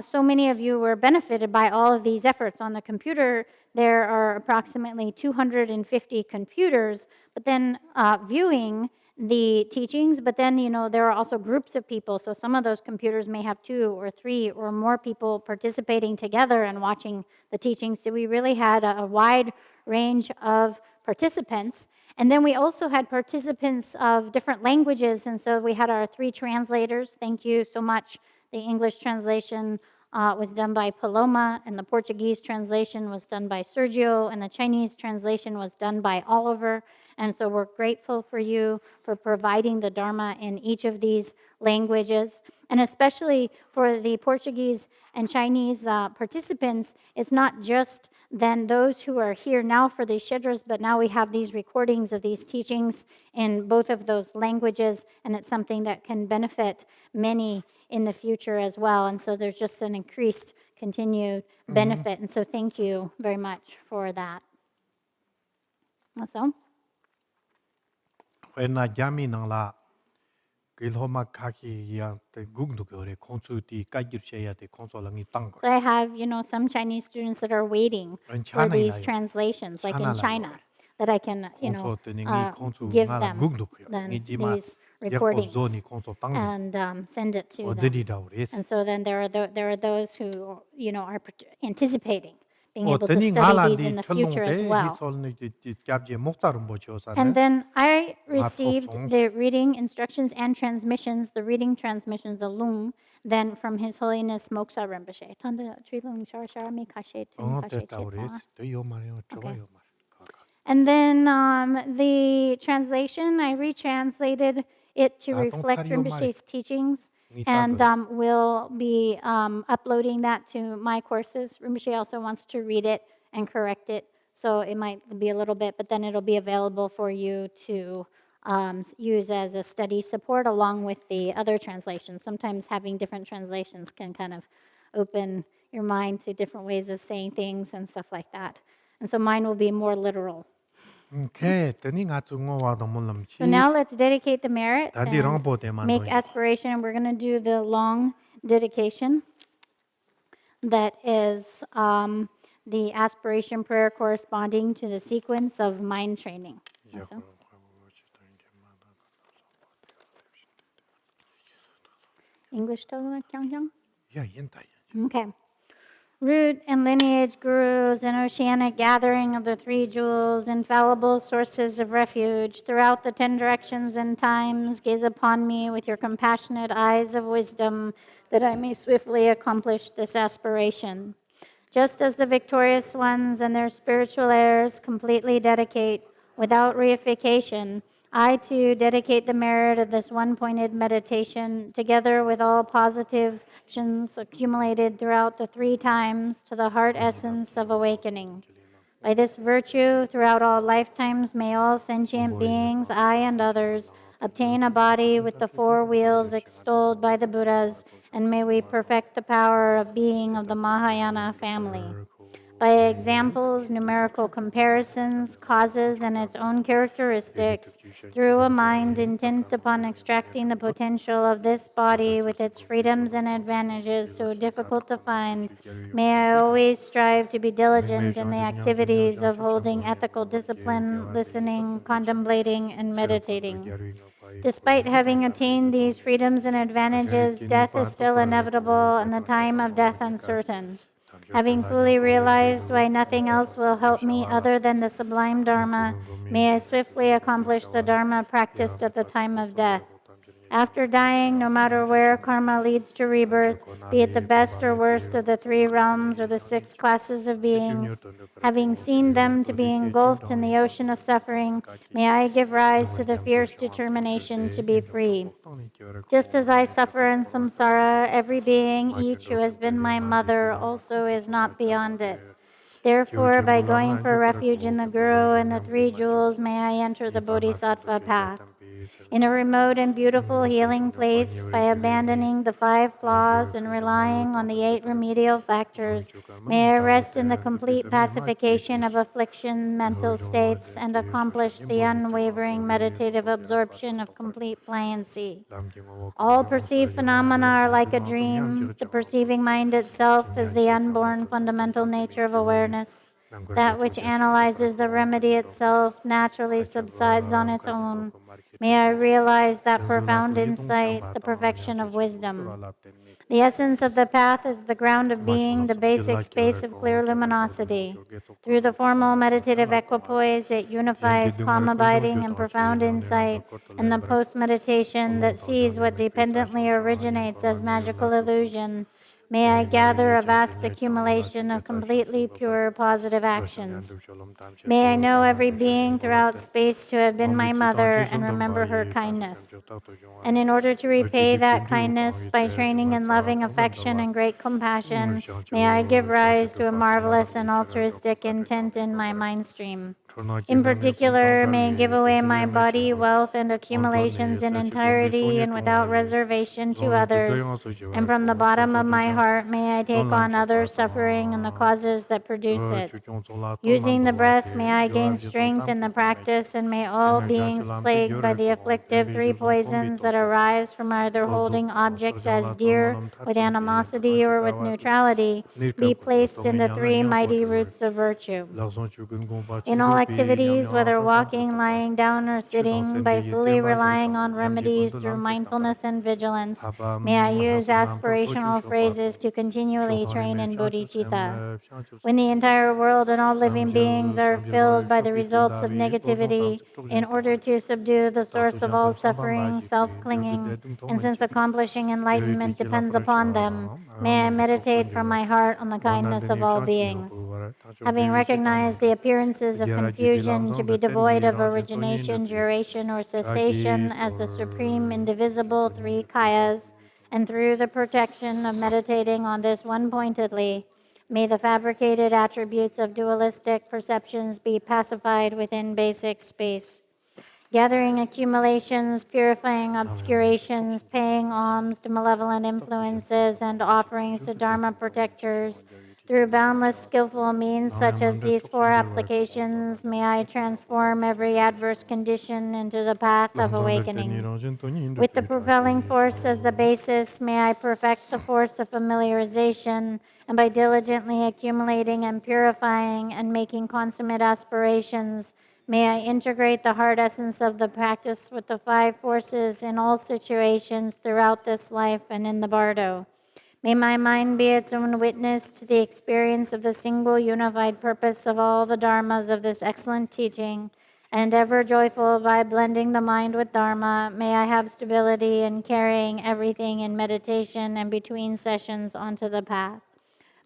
so many of you were benefited by all of these efforts. On the computer, there are approximately 250 computers, but then viewing the teachings, but then, there are also groups of people. So some of those computers may have 2 or 3 or more people participating together and watching the teachings. So we really had a wide range of participants. And then we also had participants of different languages. And so we had our 3 translators. Thank you so much. The English translation was done by Paloma, and the Portuguese translation was done by Sergio, and the Chinese translation was done by Oliver. And so we're grateful for you for providing the Dharma in each of these languages. And especially for the Portuguese and Chinese participants, it's not just then those who are here now for these shedras, but now we have these recordings of these teachings in both of those languages, and it's something that can benefit many in the future as well. And so there's just an increased continued benefit. And so thank you very much for that. That's all. When Jami Nangla Gilhoma Kaki Yang the Gugdugore, Consulti, Kajirshaya, the Consolangi Tango. So I have, some Chinese students that are waiting for these translations, like in China, that I can, give them then these recordings and send it to them. And so then there are those who, are anticipating being able to study these in the future as well. And then I received the reading instructions and transmissions, the reading transmissions, the lung, then from His Holiness Moksa Rinpoche. And then the translation, I retranslated it to reflect Rinpoche's teachings, and we'll be uploading that to my courses. Rinpoche also wants to read it and correct it, so it might be a little bit, but then it'll be available for you to use as a study support along with the other translations. Sometimes having different translations can kind of open your mind to different ways of saying things and stuff like that. And so mine will be more literal. Okay, so now let's dedicate the merit and make aspiration. We're going to do the long dedication that is the aspiration prayer corresponding to the sequence of mind training. So. English to Kyunghyung? Yeah, Okay. Root and lineage gurus, an oceanic gathering of the 3 jewels, infallible sources of refuge throughout the 10 directions and times, gaze upon me with your compassionate eyes of wisdom, that I may swiftly accomplish this aspiration. Just as the victorious ones and their spiritual heirs completely dedicate without reification, I too dedicate the merit of this one-pointed meditation, together with all positive actions accumulated throughout the 3 times, to the heart essence of awakening. By this virtue, throughout all lifetimes, may all sentient beings, I and others, obtain a body with the 4 wheels extolled by the Buddhas, and may we perfect the power of being of the Mahayana family. By examples, numerical comparisons, causes, and its own characteristics, through a mind intent upon extracting the potential of this body with its freedoms and advantages so difficult to find, may I always strive to be diligent in the activities of holding ethical discipline, listening, contemplating, and meditating. Despite having attained these freedoms and advantages, death is still inevitable and the time of death uncertain. Having fully realized why nothing else will help me other than the sublime Dharma, may I swiftly accomplish the Dharma practiced at the time of death. After dying, no matter where karma leads to rebirth, be it the best or worst of the 3 realms or the 6 classes of beings, having seen them to be engulfed in the ocean of suffering, may I give rise to the fierce determination to be free. Just as I suffer in samsara, every being, each who has been my mother, also is not beyond it. Therefore, by going for refuge in the Guru and the 3 jewels, may I enter the Bodhisattva path. In a remote and beautiful healing place, by abandoning the 5 flaws and relying on the 8 remedial factors, may I rest in the complete pacification of affliction, mental states, and accomplish the unwavering meditative absorption of complete pliancy. All perceived phenomena are like a dream. The perceiving mind itself is the unborn fundamental nature of awareness. That which analyzes the remedy itself naturally subsides on its own. May I realize that profound insight, the perfection of wisdom. The essence of the path is the ground of being, the basic space of clear luminosity. Through the formal meditative equipoise, it unifies calm abiding and profound insight, and the post-meditation that sees what dependently originates as magical illusion. May I gather a vast accumulation of completely pure positive actions. May I know every being throughout space to have been my mother and remember her kindness. And in order to repay that kindness by training in loving affection and great compassion, may I give rise to a marvelous and altruistic intent in my mind stream. In particular, may I give away my body, wealth, and accumulations in entirety and without reservation to others. And from the bottom of my heart, may I take on others' suffering and the causes that produce it. Using the breath, may I gain strength in the practice, and may all beings plagued by the afflictive 3 poisons that arise from either holding objects as dear with animosity or with neutrality be placed in the 3 mighty roots of virtue. In all activities, whether walking, lying down, or sitting, by fully relying on remedies through mindfulness and vigilance, may I use aspirational phrases to continually train in bodhicitta. When the entire world and all living beings are filled by the results of negativity, in order to subdue the source of all suffering, self-clinging, and since accomplishing enlightenment depends upon them, may I meditate from my heart on the kindness of all beings. Having recognized the appearances of confusion to be devoid of origination, duration, or cessation as the supreme indivisible 3 kayas, and through the protection of meditating on this one-pointedly, may the fabricated attributes of dualistic perceptions be pacified within basic space. Gathering accumulations, purifying obscurations, paying alms to malevolent influences, and offerings to Dharma protectors, through boundless skillful means such as these 4 applications, may I transform every adverse condition into the path of awakening. With the propelling force as the basis, may I perfect the force of familiarization, and by diligently accumulating and purifying and making consummate aspirations, may I integrate the heart essence of the practice with the 5 forces in all situations throughout this life and in the bardo. May my mind be its own witness to the experience of the single unified purpose of all the dharmas of this excellent teaching, and ever joyful by blending the mind with Dharma, may I have stability in carrying everything in meditation and between sessions onto the path.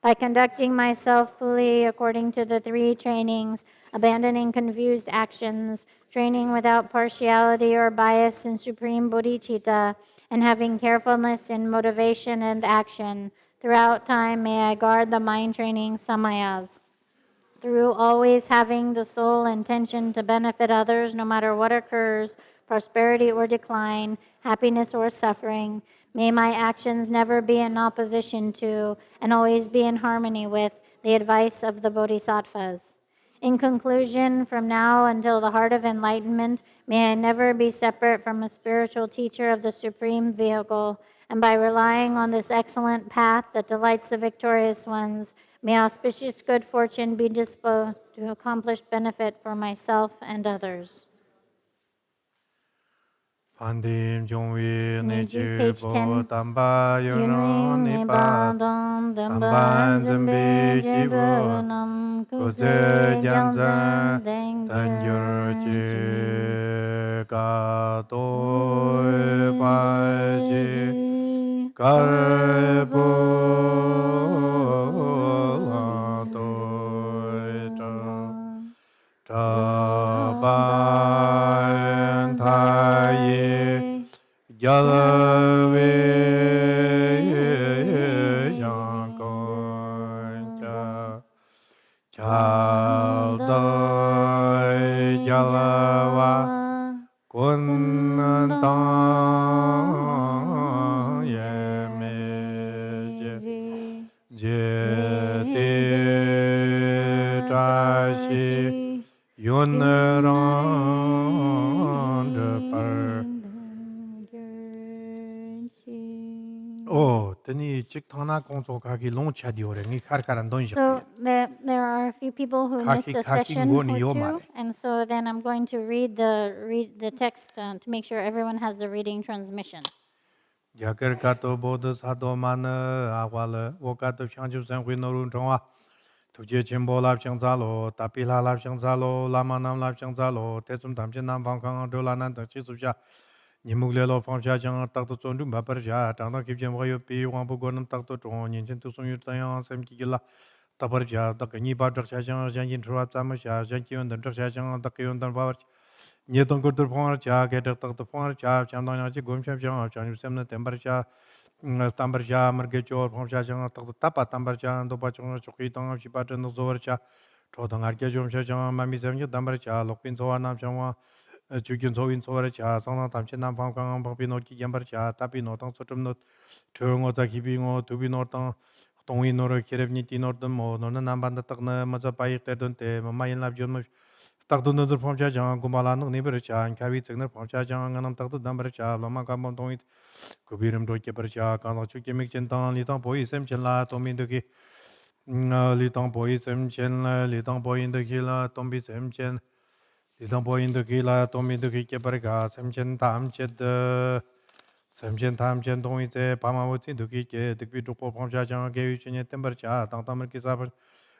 By conducting myself fully according to the three trainings, abandoning confused actions, training without partiality or bias in supreme bodhicitta, and having carefulness in motivation and action, throughout time may I guard the mind training samayas. Through always having the sole intention to benefit others no matter what occurs, prosperity or decline, happiness or suffering, may my actions never be in opposition to and always be in harmony with the advice of the Bodhisattvas. In conclusion, from now until the heart of enlightenment, may I never be separate from a spiritual teacher of the Supreme Vehicle, and by relying on this excellent path that delights the victorious ones, may auspicious good fortune be disposed to accomplish benefit for myself and others. Pandim Jongwi Neji, Neji page Bo 10. Tamba Yunron Yunrin Nipa Nibadon Tamban Damban Zambi Zambe Jibo Jebunam Kuze Kuze Janzan Janzan Tanjur Dengyur Chi Gato Paji Karbo Tabayan Taye Yalawe Yankoncha Chaldai Yalawa Kunantang Yemeje Jete Trashi Yunran Par Oh, tani chik thana kongso kaki long chadi ore ngi khar karan don So shakti. there are a few people who missed a Kaki session ngoni or yo two, mare. and so then I'm going to read the text to make sure everyone has the reading transmission. Yakar kato Bodhisattva awala wakato shangju san hui norun chongwa. Tuje chenpo lap chang zalo, tapi la lap chang zalo, lama nam lap chang zalo, tesum tamchen nam fang kang dola nan tang chi subsha. Nimuk le lo fang sha chang tak to zon dung bapar sha, chang tang kip chen wayo pi wang pu gonam tak to chong, nyen chen tu sung yu tayang sem ki gila. Tabar sha, tak ni ba chak sha chang, zhan jin churwa tsam sha, zhan ki yon dan chak sha chang, tak yon dan babar. Nye tong kur tur fang cha, ke tak tak to fang cha, chang tang yang chi gom sham chang, chang yu sem na tembar sha. Tambar cha, marge chor, fang sha chang, tak to tapa tambar cha, do pa chang, chok yi tang, chi pa chen zobar cha. Chodang arke jom sha chang, mami sem ki tambar cha, lokpin sowa nam chang wa. Chukyun sowin sowa cha, sang tamche nam fang kang, pang pi not ki gyambar cha, tapi no tang so chum not. Chö ngo za kibi ngo, tubi no tang, tong yin no ro kireb ni ti no dun mo, no na nam ban da tak na, ma za pa yik ter dun te, ma yin lab jyon mo. Tak dun dur fang cha chang, gumba la nuk ni bar cha, ka wi tsik nar fang cha chang, nga nam tak du dam bar cha, lo ma kam bom tong yit. Kubirim do ke bar cha, ka sa chuk ke mik chen tang, li tang po yi sem chen la, tong min do ki. Li tang po yi sem chen la, li tang po yin do ki la, tong bi sem chen. Li tang po yin do ki la, tong min do ki ke bar ka, sem chen tam chet de. Sem chen tam chen tong yi tse, pa ma wo tsin do ki ke, dik bi chuk po fang cha chang, ke yu chen ye tem bar cha, tang tam bar ki sa bar.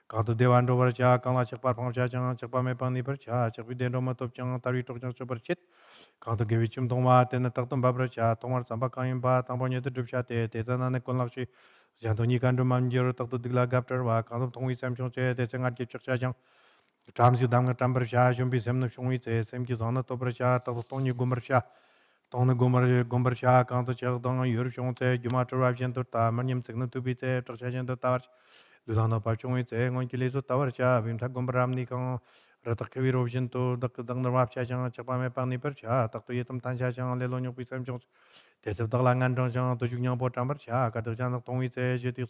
Ka tu dewan do bar cha, kang la chak par fang cha chang, chak pa me pang ni bar cha, chak bi den do ma top chang, tar wi tok chang chok bar chit. Ka tu ge wi chum tong ma, ten na tak tong ba bar cha, tong war samba kang yin pa, tang po nye tu drup cha te, te zan na ne kon lak shi. Jan to ni kan do mam jir, tak tu dik la gap tar wa, kang tu tong wi sem chong che, te chang at kip chak cha chang. Cham si dam nga tam bar cha, shum bi sem na chong wi tse, sem ki zang na to bar cha, tak tu tong ni gom bar cha. Tong na gom bar cha, kang tu chak tong yur chong tse, gyuma tar wab chen tur ta, mar nyam tsik na tu bi tse, chak cha chen tur ta war. Ludang na pa chong wi tse, ngon ki le su ta war cha, bim thak gom bar ram ni kang, ratak ke wi rob chen tu, dak dang na wab cha chang, chak pa me pang ni bar cha, tak tu yetam tan cha chang, le lo nyok bi sem chong. Te sab tak la ngan chong chang, tu chuk nyang po chang bar cha, ka tu chang tak tong wi tse, je ti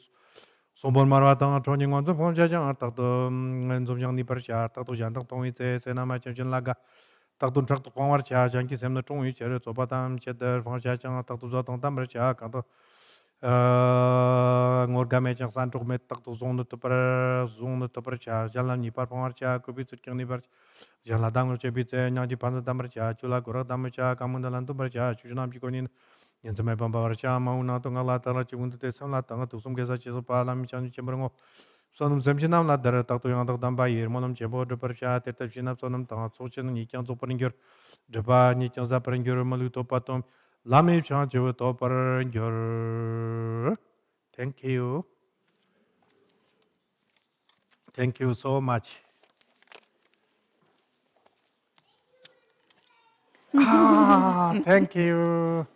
sombon marwa tang, chong nying ngon tu fong cha chang, tak tu ngan zom chang ni bar cha, tak tu chang tak tong wi tse, se na ma chang chen la ga. Tak tu chak tu fong war cha, chang ki sem na chong wi che, zo pa tam che der fong cha chang, tak tu zo tang tam bar cha, ka tu ngor ga me chang san chok me tak tu zong tu par cha, jan la ni par fong war cha, ku bi tsut kyang ni bar cha. Jan la dang che bi tse, nyang ji pan tam bar cha, chu la gorak tam bar cha, ka mun da lan tu bar cha, chu nam chi ko ni. Yan tsa me pan pa war cha, ma u na tu nga la ta la chi gun tu te sam la ta nga tu sum ke sa che sa pa la mi chan che bar ngo. Sonum sem chi nam la dar tak tu yang tak tam ba yir mo nam che bo de par cha, ter tab chi nam sonum ta so chen ni kyang zo par ngyor. De ba ni kyang za par ngyor ma lu to pa tom. La me chan che to par ngyor. Thank you. Thank you so much. Thank you.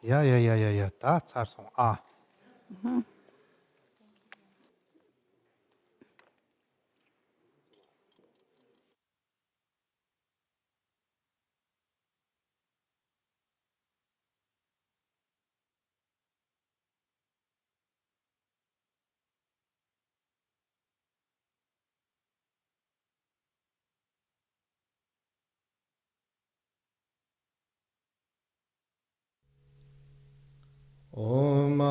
Yeah. That's our song. Om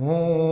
Om